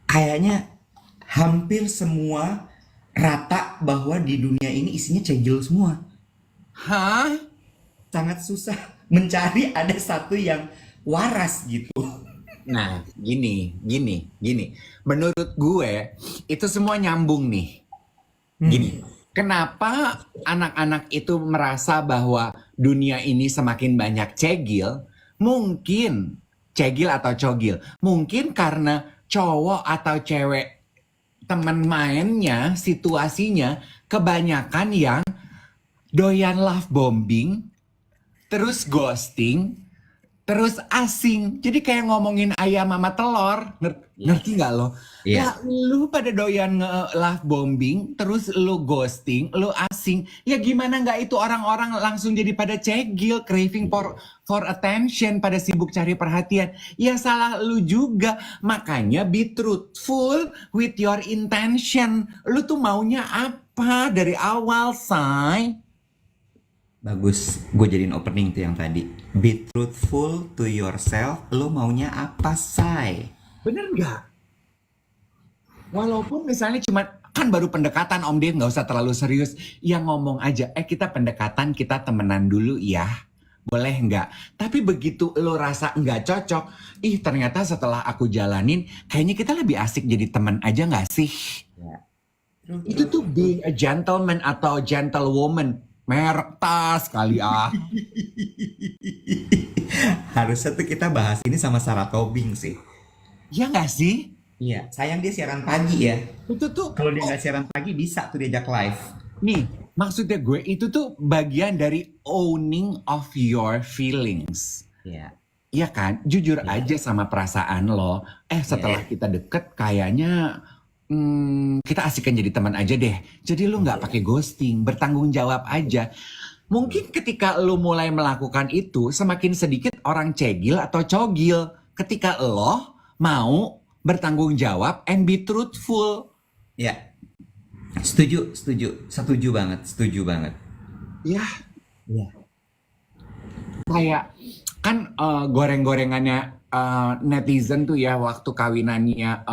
kayaknya hampir semua rata bahwa di dunia ini isinya cegil semua. Hah? Sangat susah mencari ada satu yang waras gitu. Nah, gini. Menurut gue, itu semua nyambung nih. Gini, kenapa anak-anak itu merasa bahwa dunia ini semakin banyak cegil? Mungkin cegil atau cogil. Mungkin karena cowok atau cewek teman mainnya, situasinya kebanyakan yang doyan love bombing, terus ghosting, terus asing. Jadi kayak ngomongin ayam sama telur. Ngerti nggak lo? Iya. Ya lu pada doyan nge-love bombing, terus lu ghosting, lu asing. Ya gimana nggak itu orang-orang langsung jadi pada cegil, craving for attention, pada sibuk cari perhatian. Ya salah lu juga. Makanya be truthful with your intention. Lu tuh maunya apa dari awal, say? Bagus, gue jadiin opening tuh yang tadi. Be truthful to yourself. Lo maunya apa, say? Bener nggak? Walaupun misalnya cuma kan baru pendekatan Om Dev, nggak usah terlalu serius. Ya ngomong aja, kita pendekatan, kita temenan dulu ya. Boleh nggak? Tapi begitu lo rasa nggak cocok, ternyata setelah aku jalanin, kayaknya kita lebih asik jadi teman aja nggak sih? Ya. Itu tuh being a gentleman atau gentlewoman. Merek tas kali ah. Harusnya tuh kita bahas ini sama Sarah Tobing sih. Ya nggak sih? Iya, sayang dia siaran pagi ya. Itu tuh, Kalau dia nggak siaran pagi bisa tuh diajak live. nih, maksudnya gue itu tuh bagian dari owning of your feelings. Iya, Iya kan? Jujur iya, aja sama perasaan lo. Setelah iya, kita deket, kayaknya kita asikan jadi teman aja deh. Jadi lu nggak pakai ghosting, bertanggung jawab aja. betul. Mungkin ketika lu mulai melakukan itu, semakin sedikit orang cegil atau cogil. Ketika lo mau bertanggung jawab and be truthful. Iya, setuju, setuju, setuju banget, setuju banget. Ya, Iya, kayak kan goreng-gorengannya netizen tuh ya waktu kawinannya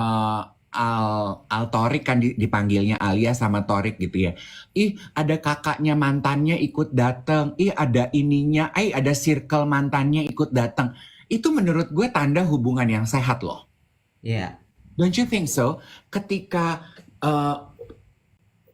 Al Torik kan dipanggilnya Alia sama Torik gitu ya. Ih, ada kakaknya mantannya ikut datang. Ih, ada ininya, ada circle mantannya ikut datang. Itu menurut gue tanda hubungan yang sehat loh. iya, Don't you think so? Ketika eh,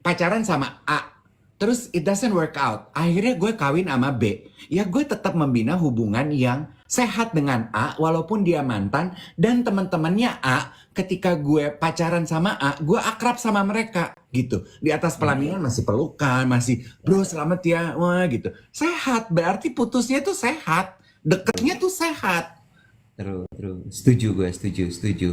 pacaran sama A, terus it doesn't work out. Akhirnya gue kawin sama B. Ya gue tetap membina hubungan yang sehat dengan A walaupun dia mantan dan teman-temannya A ketika gue pacaran sama A, gue akrab sama mereka gitu. Di atas iya, pelaminan masih pelukan, masih bro selamat ya, wah gitu. Sehat, berarti putusnya tuh sehat, true, deketnya tuh sehat. true, true. Setuju gue, setuju, setuju.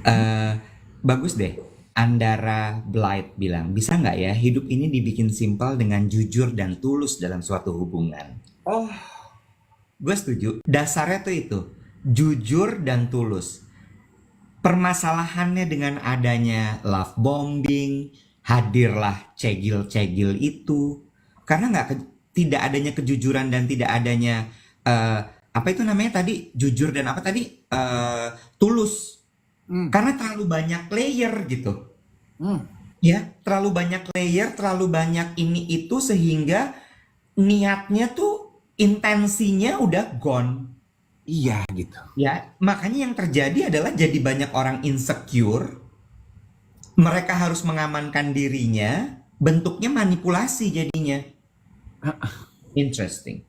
Eh, bagus deh. Andara Blight bilang, bisa nggak ya hidup ini dibikin simpel dengan jujur dan tulus dalam suatu hubungan? Oh, Gue setuju. Dasarnya tuh itu, jujur dan tulus. Permasalahannya dengan adanya love bombing, hadirlah cegil-cegil itu. Karena tidak adanya kejujuran dan tidak adanya eh, apa itu namanya tadi jujur dan apa tadi tulus. hmm, Karena terlalu banyak layer gitu. hmm, Ya, terlalu banyak layer, terlalu banyak ini itu sehingga niatnya tuh intensinya udah gone. iya gitu. Ya, makanya yang terjadi adalah jadi banyak orang insecure, mereka harus mengamankan dirinya, bentuknya manipulasi jadinya. Interesting.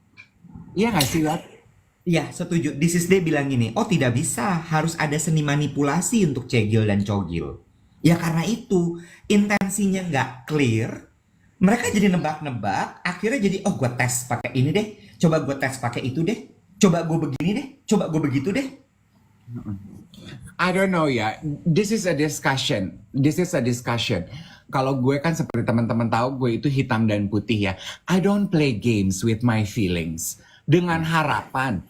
Iya nggak sih, Wat? Ya, setuju. This is Day bilang gini, oh tidak bisa, harus ada seni manipulasi untuk cegil dan cogil. Ya karena itu, intensinya nggak clear, mereka jadi nebak-nebak, akhirnya jadi, oh gue tes pakai ini deh, coba gue tes pakai itu deh, coba gue begini deh, coba gue begitu deh. I don't know ya. This is a discussion. This is a discussion. Kalau gue kan seperti teman-teman tahu gue itu hitam dan putih ya. I don't play games with my feelings. Dengan harapan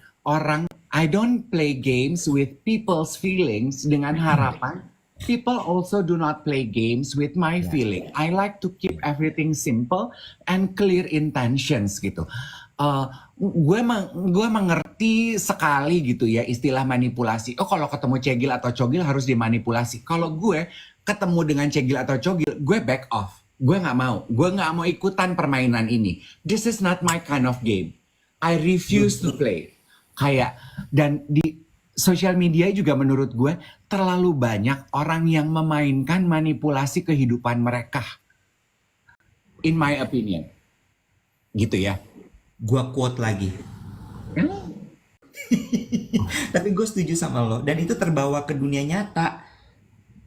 I don't play games with people's feelings dengan harapan people also do not play games with my Ya, feeling. I like to keep everything simple and clear intentions gitu. Eh, gue mengerti sekali gitu ya istilah manipulasi. Oh kalau ketemu cegil atau cogil harus dimanipulasi. Kalau gue ketemu dengan cegil atau cogil, gue back off. Gue nggak mau. Gue nggak mau ikutan permainan ini. This is not my kind of game. I refuse to play. Kayak dan di sosial media juga menurut gue terlalu banyak orang yang memainkan manipulasi kehidupan mereka. In my opinion. Gitu ya. gue quote lagi. Tapi gue setuju sama lo, dan itu terbawa ke dunia nyata,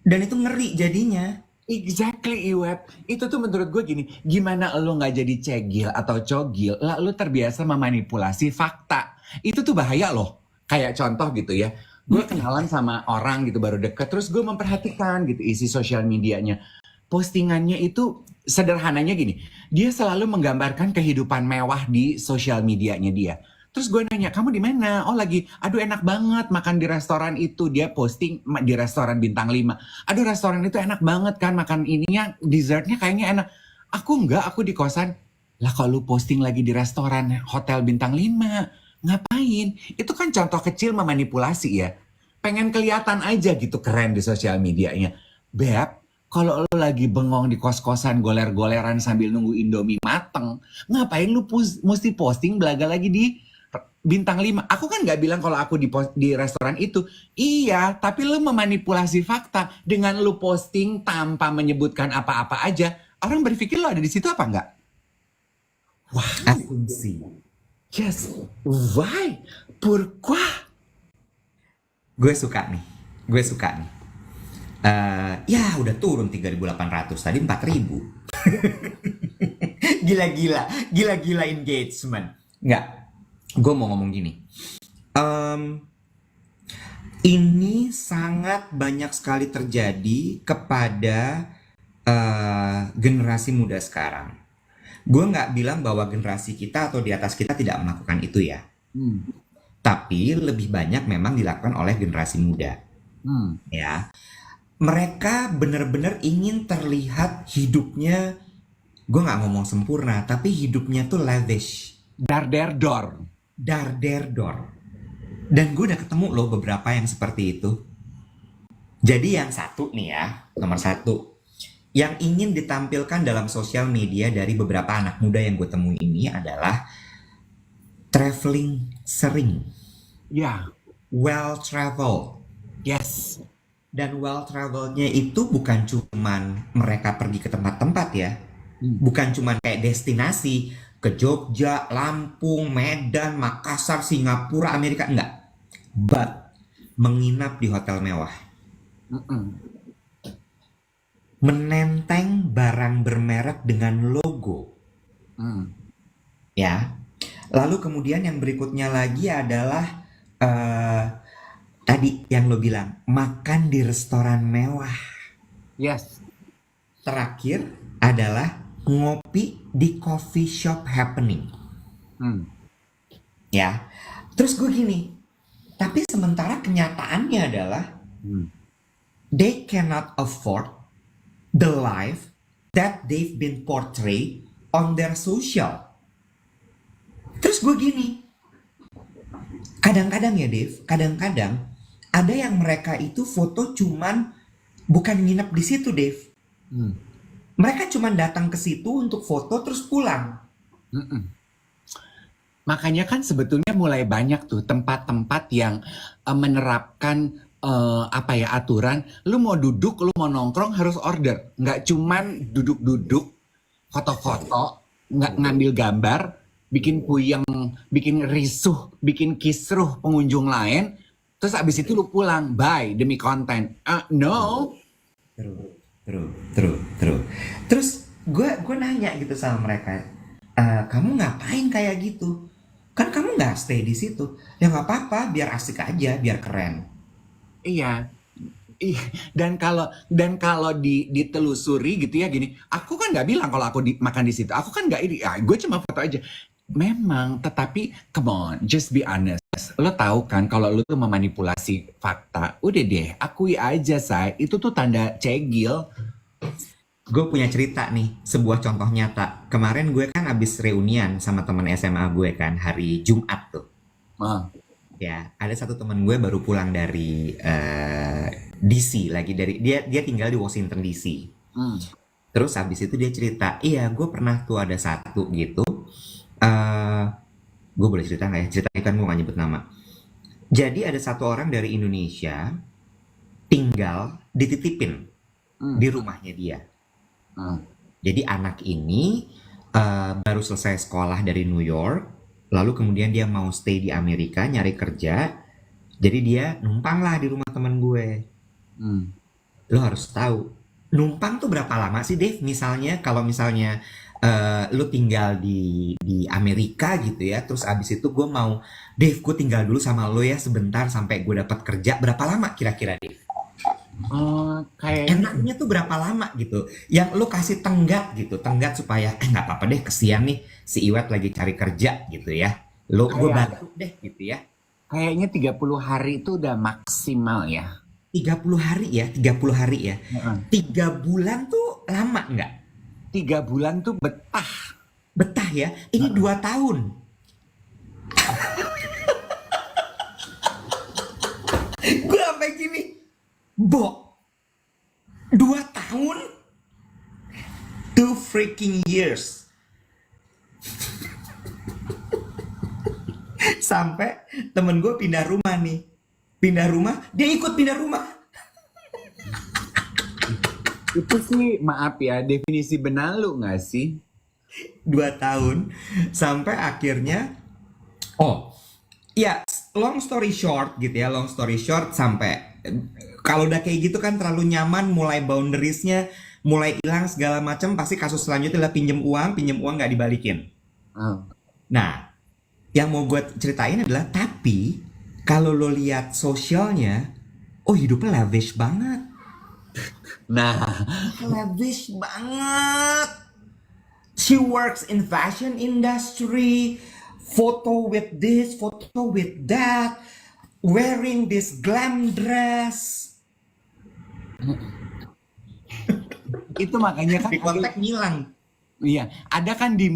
dan itu ngeri jadinya. Exactly, Iweb. Itu tuh menurut gue gini, gimana lo nggak jadi cegil atau cogil, lah lo terbiasa memanipulasi fakta. Itu tuh bahaya loh. Kayak contoh gitu ya, gue kenalan sama orang gitu baru deket, terus gue memperhatikan gitu isi sosial medianya. Postingannya itu sederhananya gini, dia selalu menggambarkan kehidupan mewah di sosial medianya dia. Terus gue nanya, kamu di mana? Oh lagi, aduh enak banget makan di restoran itu. Dia posting di restoran bintang 5. Aduh restoran itu enak banget kan, makan ininya, dessertnya kayaknya enak. Aku enggak, aku di kosan. Lah kalau lu posting lagi di restoran hotel bintang 5, ngapain? Itu kan contoh kecil memanipulasi ya. Pengen kelihatan aja gitu keren di sosial medianya. Beb, kalau lu lagi bengong di kos-kosan goler-goleran sambil nunggu Indomie mateng, ngapain lu mesti posting belaga lagi di bintang 5? Aku kan nggak bilang kalau aku di restoran itu. Iya, tapi lu memanipulasi fakta dengan lu posting tanpa menyebutkan apa-apa aja. Orang berpikir lo ada di situ apa nggak? Wah, Asumsi. yes. Why? Pourquoi? Gue suka nih, gue suka nih. Ya udah turun 3.800, tadi 4.000. Gila-gila engagement. Nggak, gue mau ngomong gini. Em, ini sangat banyak sekali terjadi kepada generasi muda sekarang. Gue nggak bilang bahwa generasi kita atau di atas kita tidak melakukan itu ya. Hmm. Tapi lebih banyak memang dilakukan oleh generasi muda. Hmm. Ya, mereka benar-benar ingin terlihat hidupnya, gue nggak ngomong sempurna, tapi hidupnya tuh lavish, Dar der dor. dar der dor. Dan gue udah ketemu loh beberapa yang seperti itu. Jadi yang satu nih ya, nomor satu, yang ingin ditampilkan dalam sosial media dari beberapa anak muda yang gue temui ini adalah traveling sering, Ya, well travel. yes. Dan well travelnya itu bukan cuman mereka pergi ke tempat-tempat ya, bukan cuman kayak destinasi ke Jogja, Lampung, Medan, Makassar, Singapura, Amerika, enggak. But menginap di hotel mewah, Mm-mm. menenteng barang bermerek dengan logo, Mm. ya. Lalu kemudian yang berikutnya lagi adalah eh, tadi yang lo bilang, makan di restoran mewah. Yes. Terakhir adalah ngopi di coffee shop happening. Hmm. Ya, terus gue gini, tapi sementara kenyataannya adalah Hmm. they cannot afford the life that they've been portrayed on their social. Terus gue gini, kadang-kadang ya Dave, kadang-kadang ada yang mereka itu foto cuman bukan nginep di situ Dave. Hmm. Mereka cuman datang ke situ untuk foto terus pulang. Mm-mm. Makanya kan sebetulnya mulai banyak tuh tempat-tempat yang menerapkan aturan. Lu mau duduk, lu mau nongkrong harus order. Nggak cuman duduk-duduk, foto-foto, nggak ngambil gambar, bikin puyeng, bikin risuh, bikin kisruh pengunjung lain. Terus abis itu lu pulang, bye demi konten. No. True. Terus gue nanya gitu sama mereka, kamu ngapain kayak gitu? Kan kamu nggak stay di situ. Ya nggak apa-apa, biar asik aja, biar keren. Iya. Dan kalau ditelusuri gitu ya gini, aku kan nggak bilang kalau aku makan di situ. Aku kan nggak ini, gue cuma foto aja. Memang, tetapi come on, just be honest. Lo tahu kan kalau lo tuh memanipulasi fakta, udah deh, akui aja say, itu tuh tanda cegil. Gue punya cerita nih, sebuah contoh nyata. Kemarin gue kan abis reunian sama teman SMA gue kan hari Jumat tuh. Ah. Ya, ada satu teman gue baru pulang dari DC lagi dari dia tinggal di Washington DC. Hmm. Terus habis itu dia cerita, iya gue pernah tuh ada satu gitu. Gue boleh cerita nggak ya? Ceritanya kan gue gak nyebut nama. Jadi ada satu orang dari Indonesia tinggal dititipin di rumahnya dia. Jadi anak ini baru selesai sekolah dari New York, lalu kemudian dia mau stay di Amerika nyari kerja. Jadi dia numpang lah di rumah teman gue. Lo harus tahu, numpang tuh berapa lama sih Dave? Misalnya kalau misalnya lu tinggal di Amerika gitu ya, terus abis itu gue mau, Dave gue tinggal dulu sama lo ya sebentar sampai gue dapat kerja, berapa lama kira-kira Dave? Kayak Enaknya tuh berapa lama gitu, yang lu kasih tenggat supaya nggak apa-apa deh, kesian nih si Iwet lagi cari kerja gitu ya, gue bantu deh gitu ya. kayaknya 30 hari itu udah maksimal ya. 30 hari ya, 30 hari ya. 3 bulan tuh lama nggak? 3 bulan tuh betah. Betah ya, ini 2 tahun. Gue sampai gini, Bo, 2 tahun? 2 freaking years. Sampai temen gue pindah rumah nih. Pindah rumah, dia ikut pindah rumah. Itu sih maaf ya, definisi benalu nggak sih? 2 tahun. Sampai akhirnya, oh ya long story short gitu ya, long story short sampai Kalau udah kayak gitu kan terlalu nyaman, mulai boundariesnya mulai hilang segala macam, pasti kasus selanjutnya adalah pinjem uang nggak dibalikin. Oh. Nah, yang mau gue ceritain adalah tapi kalau lo lihat sosialnya, oh hidupnya lavish banget, Nah, lavish banget. She works in fashion industry, photo with this, photo with that, wearing this glam dress. itu makanya kan Di kontak ngilang. iya, ada kan di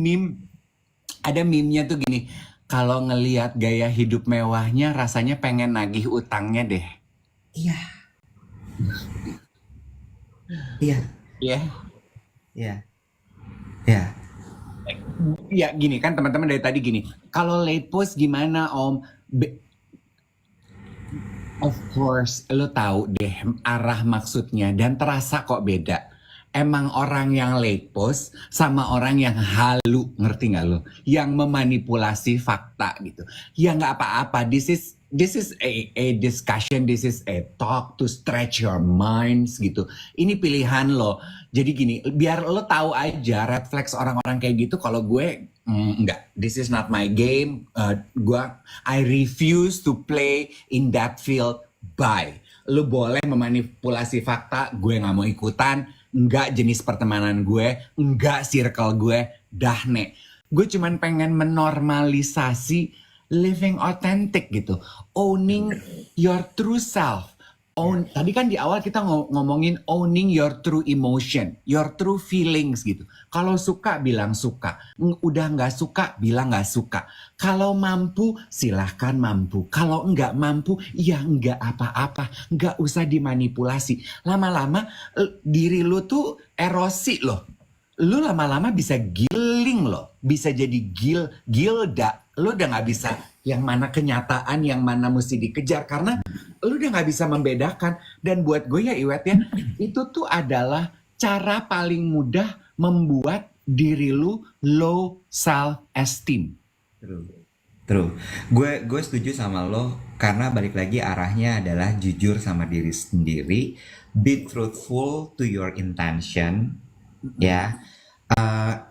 ada meme-nya tuh gini, kalau ngelihat gaya hidup mewahnya rasanya pengen nagih utangnya deh. Iya, iya, Ya. iya, iya. Ya gini kan teman-teman dari tadi gini, kalau late post gimana Om? Of course, lo tahu deh arah maksudnya dan terasa kok beda. Emang orang yang late post sama orang yang halu, ngerti nggak lo? Yang memanipulasi fakta gitu. Ya nggak apa-apa. This is a discussion, this is a talk to stretch your minds gitu. Ini pilihan lo. Jadi gini, biar lo tahu aja red flags orang-orang kayak gitu. Kalau gue enggak, this is not my game. I refuse to play in that field. Bye. Lo boleh memanipulasi fakta, gue nggak mau ikutan. Enggak jenis pertemanan gue, enggak circle gue, dah nek. Gue cuman pengen menormalisasi living authentic gitu. Owning your true self. Tadi kan di awal kita ngomongin owning your true emotion, your true feelings gitu. Kalau suka bilang suka, udah nggak suka bilang nggak suka. Kalau mampu silahkan mampu, kalau nggak mampu ya nggak apa-apa, nggak usah dimanipulasi. Lama-lama diri lu tuh erosi loh. Lu lama-lama bisa giling loh, bisa jadi gilda. Lu udah nggak bisa yang mana kenyataan, yang mana mesti dikejar karena lu udah nggak bisa membedakan. Dan buat gue ya Iwet ya, itu tuh adalah cara paling mudah membuat diri lu low self esteem. True. Gue setuju sama lo karena balik lagi arahnya adalah jujur sama diri sendiri, be truthful to your intention, ya.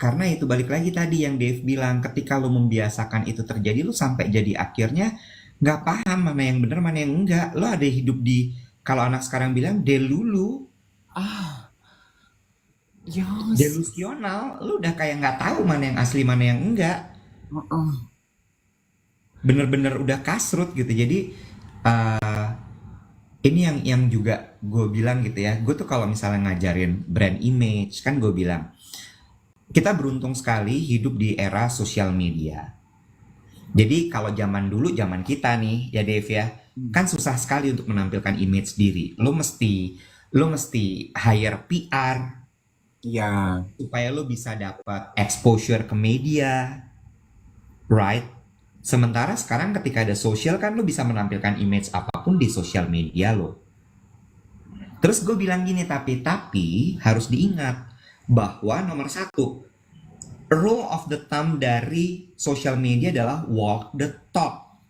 Karena itu balik lagi tadi yang Dave bilang, ketika lo membiasakan itu terjadi, lo sampai jadi akhirnya nggak paham mana yang benar mana yang enggak. Lo ada hidup di, kalau anak sekarang bilang delulu, Yes. delusional. Lo udah kayak nggak tahu mana yang asli mana yang enggak. Bener-bener udah kasrut gitu. Jadi ini yang juga gue bilang gitu ya. Gue tuh kalau misalnya ngajarin brand image, kan gue bilang kita beruntung sekali hidup di era sosial media. Jadi kalau zaman dulu, zaman kita nih ya Dave ya, kan susah sekali untuk menampilkan image diri. Lo mesti hire PR Ya. supaya lo bisa dapat exposure ke media, right? Sementara sekarang ketika ada sosial kan lo bisa menampilkan image apapun di sosial media lo. Terus gue bilang gini, tapi harus diingat bahwa nomor satu, rule of the thumb dari social media adalah walk the talk.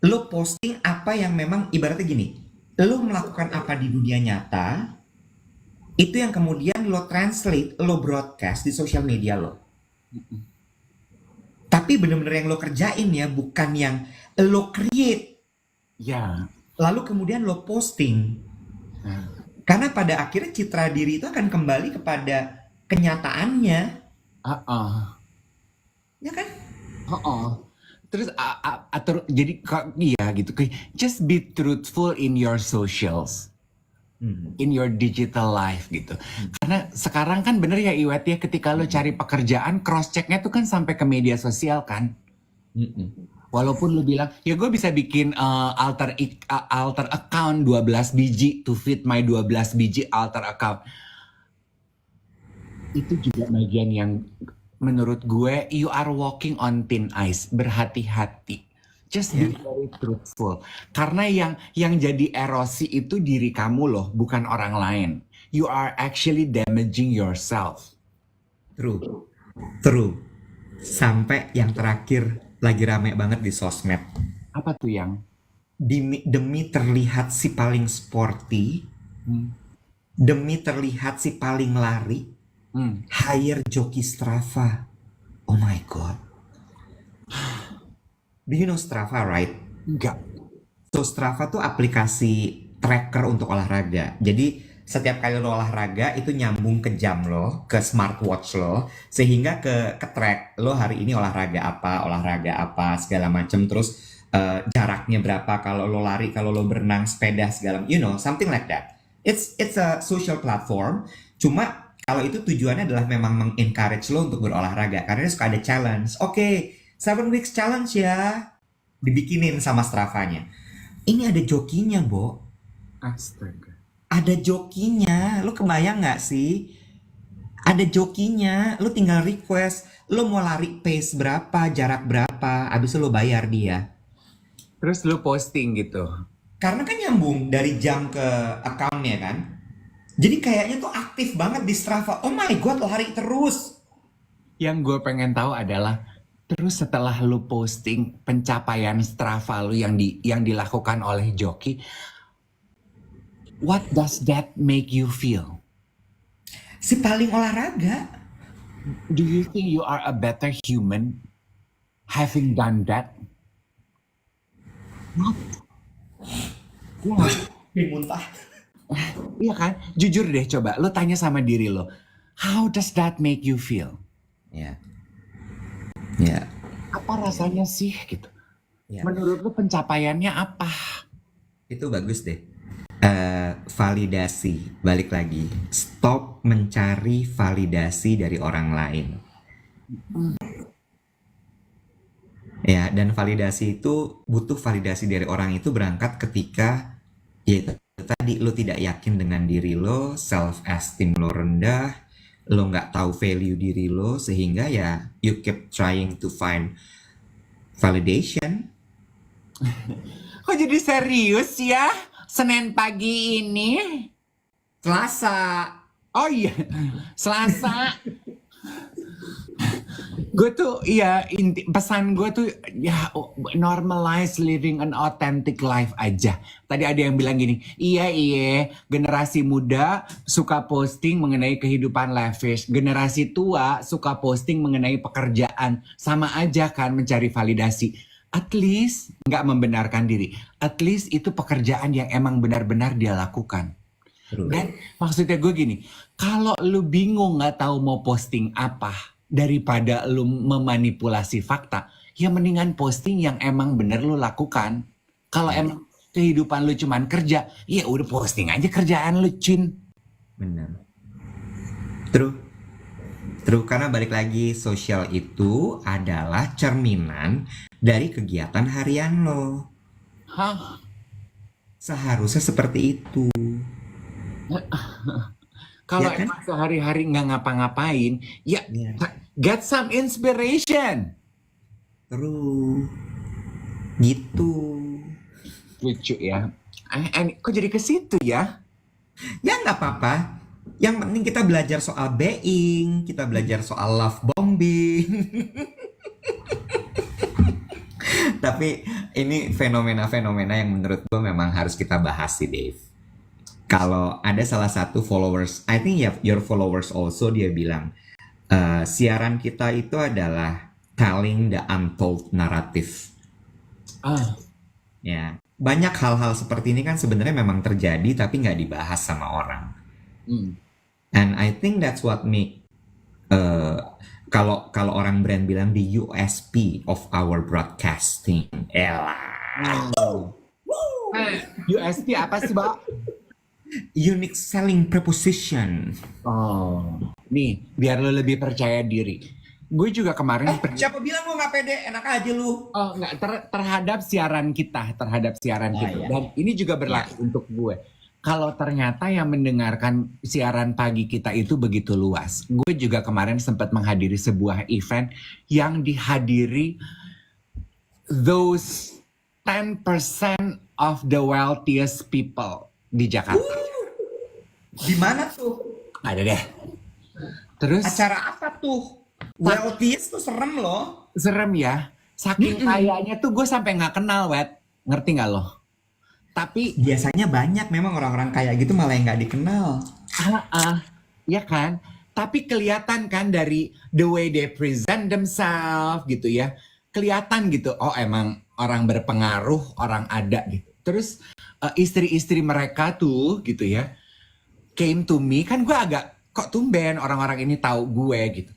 Lo posting apa yang memang ibaratnya gini, lo melakukan apa di dunia nyata, itu yang kemudian lo translate, lo broadcast di social media lo. Tapi bener-bener yang lo kerjain ya, bukan yang lo create. Ya. Lalu kemudian lo posting. Karena pada akhirnya citra diri itu akan kembali kepada kenyataannya. Ya kan? Terus jadi iya gitu. Just be truthful in your socials. In your digital life gitu. Karena sekarang kan bener ya Iwet ya, ketika lo cari pekerjaan, cross checknya tuh kan sampai ke media sosial kan. Walaupun lo bilang, ya gue bisa bikin alter account 12 biji to fit my 12 biji alter account. Itu juga bagian yang menurut gue, you are walking on thin ice. Berhati-hati. Just be very truthful. Karena yang jadi erosi itu diri kamu loh, bukan orang lain. You are actually damaging yourself. True. Sampai yang terakhir lagi rame banget di sosmed. Apa tuh yang? demi terlihat si paling sporty, Hmm. demi terlihat si paling lari, hire joki Strava. Oh my god. Do you know Strava, right? Enggak. So Strava tuh aplikasi tracker untuk olahraga. Jadi setiap kali lo olahraga itu nyambung ke jam lo, ke smartwatch lo, sehingga ke track lo hari ini olahraga apa segala macem. Terus jaraknya berapa kalau lo lari, kalau lo berenang, sepeda segala, something like that. It's a social platform. Cuma kalau itu tujuannya adalah memang mengencourage lo untuk berolahraga karena dia suka ada challenge. Oke, 7 weeks challenge ya, dibikinin sama Strava-nya. Ini ada jokinya, Bo. Astaga. Ada jokinya. Lu kebayang nggak sih? Ada jokinya. Lu tinggal request. Lu mau lari pace berapa, jarak berapa. Abis itu lu bayar dia. Terus lu posting gitu. Karena kan nyambung dari jam ke account-nya kan. Jadi kayaknya tuh aktif banget di Strava. Oh my god, lo lari terus. Yang gue pengen tahu adalah, terus setelah lu posting pencapaian Strava lu yang dilakukan oleh joki, what does that make you feel? Si paling olahraga. Do you think you are a better human having done that? What? Ih, muntah. Iya kan? Jujur deh coba, lu tanya sama diri lo, how does that make you feel? Ya. Ya. Apa rasanya sih gitu? Ya. Menurut lu pencapaiannya apa? Itu bagus deh. Validasi, balik lagi. Stop mencari validasi dari orang lain. Ya, dan validasi itu butuh validasi dari orang itu berangkat ketika ya itu tadi lo tidak yakin dengan diri lo, self esteem lo rendah, lo nggak tahu value diri lo sehingga ya you keep trying to find validation. Kok jadi serius ya? Senin pagi ini? Selasa. Oh iya, Selasa. Gue tuh, ya pesan gue tuh, ya normalize living an authentic life aja. Tadi ada yang bilang gini, iya, generasi muda suka posting mengenai kehidupan lavish. Generasi tua suka posting mengenai pekerjaan. Sama aja kan mencari validasi. At least nggak membenarkan diri. At least itu pekerjaan yang emang benar-benar dia lakukan. Dan maksudnya gue gini, kalau lu bingung nggak tahu mau posting apa, daripada lu memanipulasi fakta, ya mendingan posting yang emang bener lu lakukan. Kalau emang kehidupan lu cuman kerja, ya udah posting aja kerjaan lu, Cin. Benar. True, karena balik lagi sosial itu adalah cerminan dari kegiatan harian lo. Hah? Seharusnya seperti itu. Kalau Ya kan? emang sehari-hari nggak ngapa-ngapain, ya Ya. get some inspiration. True. Gitu. Lucu ya. Kok jadi ke situ ya? Ya nggak apa-apa. Yang penting kita belajar soal being, kita belajar soal love bombing. Tapi ini fenomena-fenomena yang menurut gue memang harus kita bahas sih, Dave. Kalau ada salah satu followers, I think your followers also, dia bilang, siaran kita itu adalah telling the untold narrative. Ya, banyak hal-hal seperti ini kan sebenarnya memang terjadi tapi nggak dibahas sama orang. And I think that's what make kalau orang brand bilang the USP of our broadcasting. Elah. USP apa sih, Mbak? Unique selling proposition. Oh, nih biar lo lebih percaya diri. Gue juga kemarin Siapa bilang lo nggak pede? Enak aja lu. Oh nggak terhadap siaran kita. Iya. Dan ini juga berlaku untuk gue. Kalau ternyata yang mendengarkan siaran pagi kita itu begitu luas. Gue juga kemarin sempat menghadiri sebuah event yang dihadiri those 10% of the wealthiest people di Jakarta. Di mana tuh? Ada deh. Terus Acara apa tuh? Wealthiest tuh serem loh. serem ya. Saking kayanya tuh gue sampai nggak kenal, Wet. Ngerti nggak lo? Tapi Biasanya banyak memang orang-orang kayak gitu malah yang nggak dikenal. ya kan? Tapi kelihatan kan dari the way they present themselves gitu ya. Kelihatan gitu, oh emang orang berpengaruh, orang ada gitu. Terus istri-istri mereka tuh gitu ya, came to me, kan gue agak, kok tumben orang-orang ini tahu gue gitu.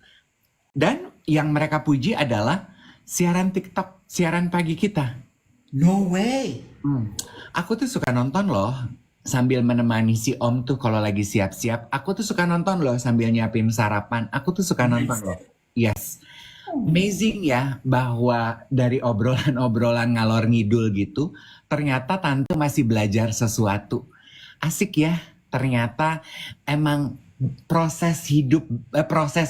Dan yang mereka puji adalah siaran TikTok, siaran pagi kita. No way. Aku tuh suka nonton loh sambil menemani si Om tuh kalau lagi siap-siap. Aku tuh suka nonton loh sambil nyiapin sarapan. Aku tuh suka nonton loh. Yes. Amazing ya bahwa dari obrolan-obrolan ngalor ngidul gitu, ternyata tante masih belajar sesuatu. Asik ya, ternyata emang proses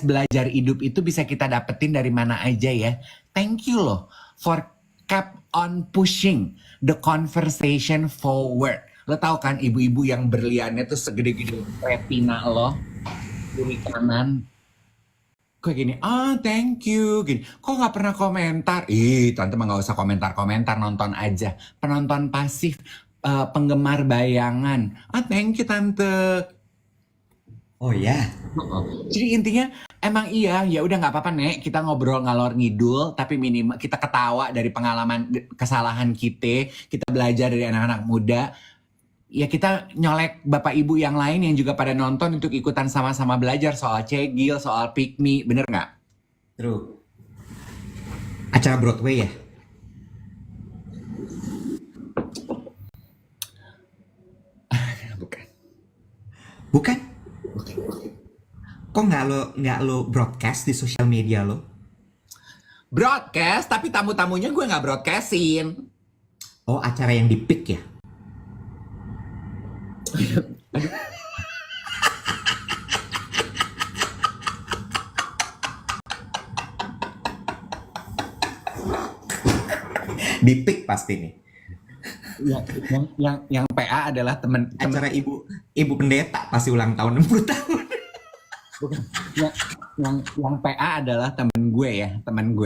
belajar hidup itu bisa kita dapetin dari mana aja ya. Thank you loh for kept on pushing the conversation forward. Lo tau kan ibu-ibu yang berliannya tuh segede-gede retina lo, kiri kanan. Kayak gini, thank you. Gini, kok nggak pernah komentar? Tante mah nggak usah komentar-komentar, nonton aja. Penonton pasif, penggemar bayangan. Thank you tante. Oh ya. Jadi intinya emang iya, ya udah nggak apa-apa Nek, kita ngobrol ngalor ngidul, tapi minimal kita ketawa dari pengalaman kesalahan kita belajar dari anak-anak muda. Ya kita nyolek bapak ibu yang lain yang juga pada nonton untuk ikutan sama-sama belajar soal cegil, soal pick me, bener nggak? True. Acara Broadway ya? Bukan. Bukan? Kok nggak lo broadcast di sosial media lo? Broadcast, tapi tamu-tamunya gue nggak broadcastin. Oh, acara yang di pick ya? Di pick pasti nih. Yang PA adalah temen Acara ibu pendeta pasti ulang tahun 60 tahun. bukan. Yang PA adalah temen gue ya, temen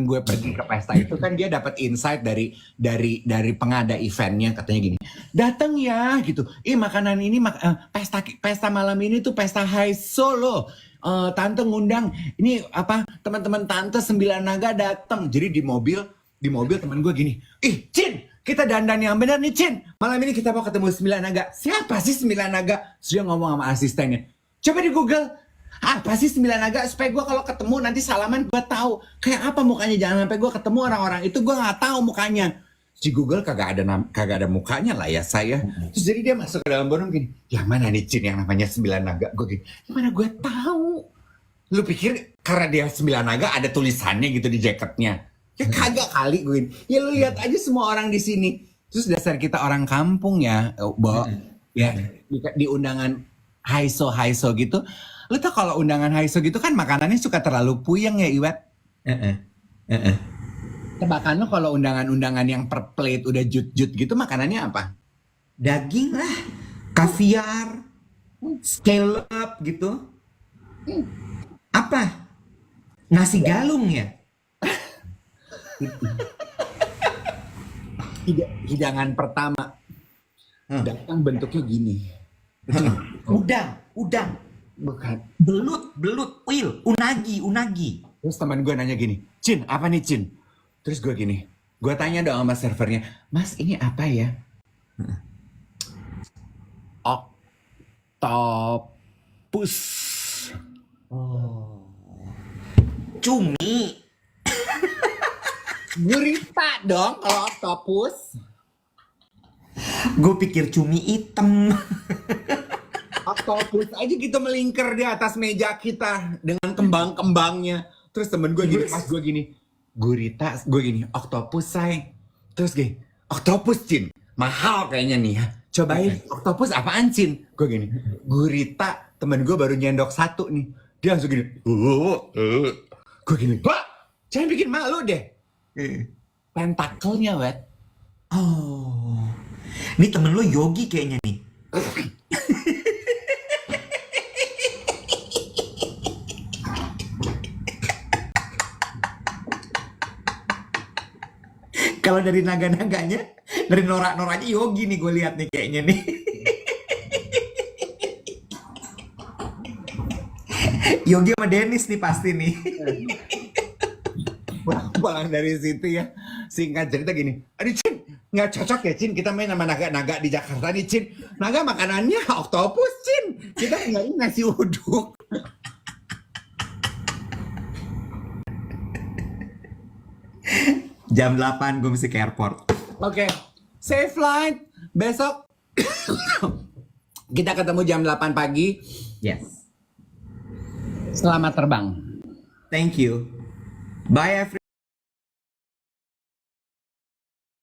gue pergi ke pesta itu kan dia dapat insight dari pengada eventnya, katanya gini, datang ya gitu, makanan ini pesta malam ini tuh pesta high solo, tante ngundang ini apa teman-teman tante 9 naga datang. Jadi di mobil temen gue gini, Cin, kita dandan yang benar nih Cin, malam ini kita mau ketemu 9 naga. Siapa sih 9 naga? Terus dia ngomong sama asistennya, coba di Google, apa sih 9 naga, supaya gue kalau ketemu nanti salaman gue tahu kayak apa mukanya, jangan sampai gue ketemu orang-orang itu gue nggak tahu mukanya. Si Google kagak ada mukanya lah ya saya. Terus jadi dia masuk ke dalam bodong gini, yang mana nih Cin yang namanya 9 naga? Gue gini, gimana gue tahu? Lu pikir karena dia 9 naga ada tulisannya gitu di jaketnya? Ya kagak kali gue gini. Ya lu lihat aja semua orang di sini. Terus dasar kita orang kampung ya, ya di undangan haiso gitu. Lu tau kalau undangan haiso gitu kan makanannya suka terlalu puyeng ya Iwet. Tebakan lu kalau undangan-undangan yang per plate udah jut-jut gitu makanannya apa? Daging lah, kaviar, scallop gitu. Apa? Nasi galung ya? Hidangan pertama datang bentuknya gini. Udang. Bukan. Belut, unagi. Terus teman gue nanya gini, Cin, apa nih Cin? Terus gue gini, gue tanya dong sama servernya, Mas ini apa ya? Oktopus. Oh. Cumi. Gurita dong kalau oktopus. Gue pikir cumi hitam. Oktopus aja gitu melingkar di atas meja kita dengan kembang-kembangnya. Terus temen gue gini, pas gue gini, gurita, gue gini, oktopus say. Terus gini, oktopus Cin, mahal kayaknya nih ya. Cobain, oktopus apaan Cin? Gue gini, gurita, temen gue baru nyendok satu nih. Dia langsung gini, gue gini, Pak, jangan bikin malu deh. Pentakelnya, Wet. Oh. Ini temen lo Yogi kayaknya nih. Kalau dari naga-naganya Dari Nora aja Yogi nih gue lihat nih kayaknya nih. Yogi sama Dennis nih pasti nih. Pulang dari situ ya, singkat cerita gini, aduh Cin, nggak cocok ya Cin, kita main sama naga-naga di Jakarta nih Cin. Naga makanannya oktopus Cin, kita tinggalin nasi uduk. Jam 8 gue mesti ke airport. Oke, safe flight. Besok kita ketemu jam 8 pagi. Yes. Selamat terbang. Thank you. Bye everyone.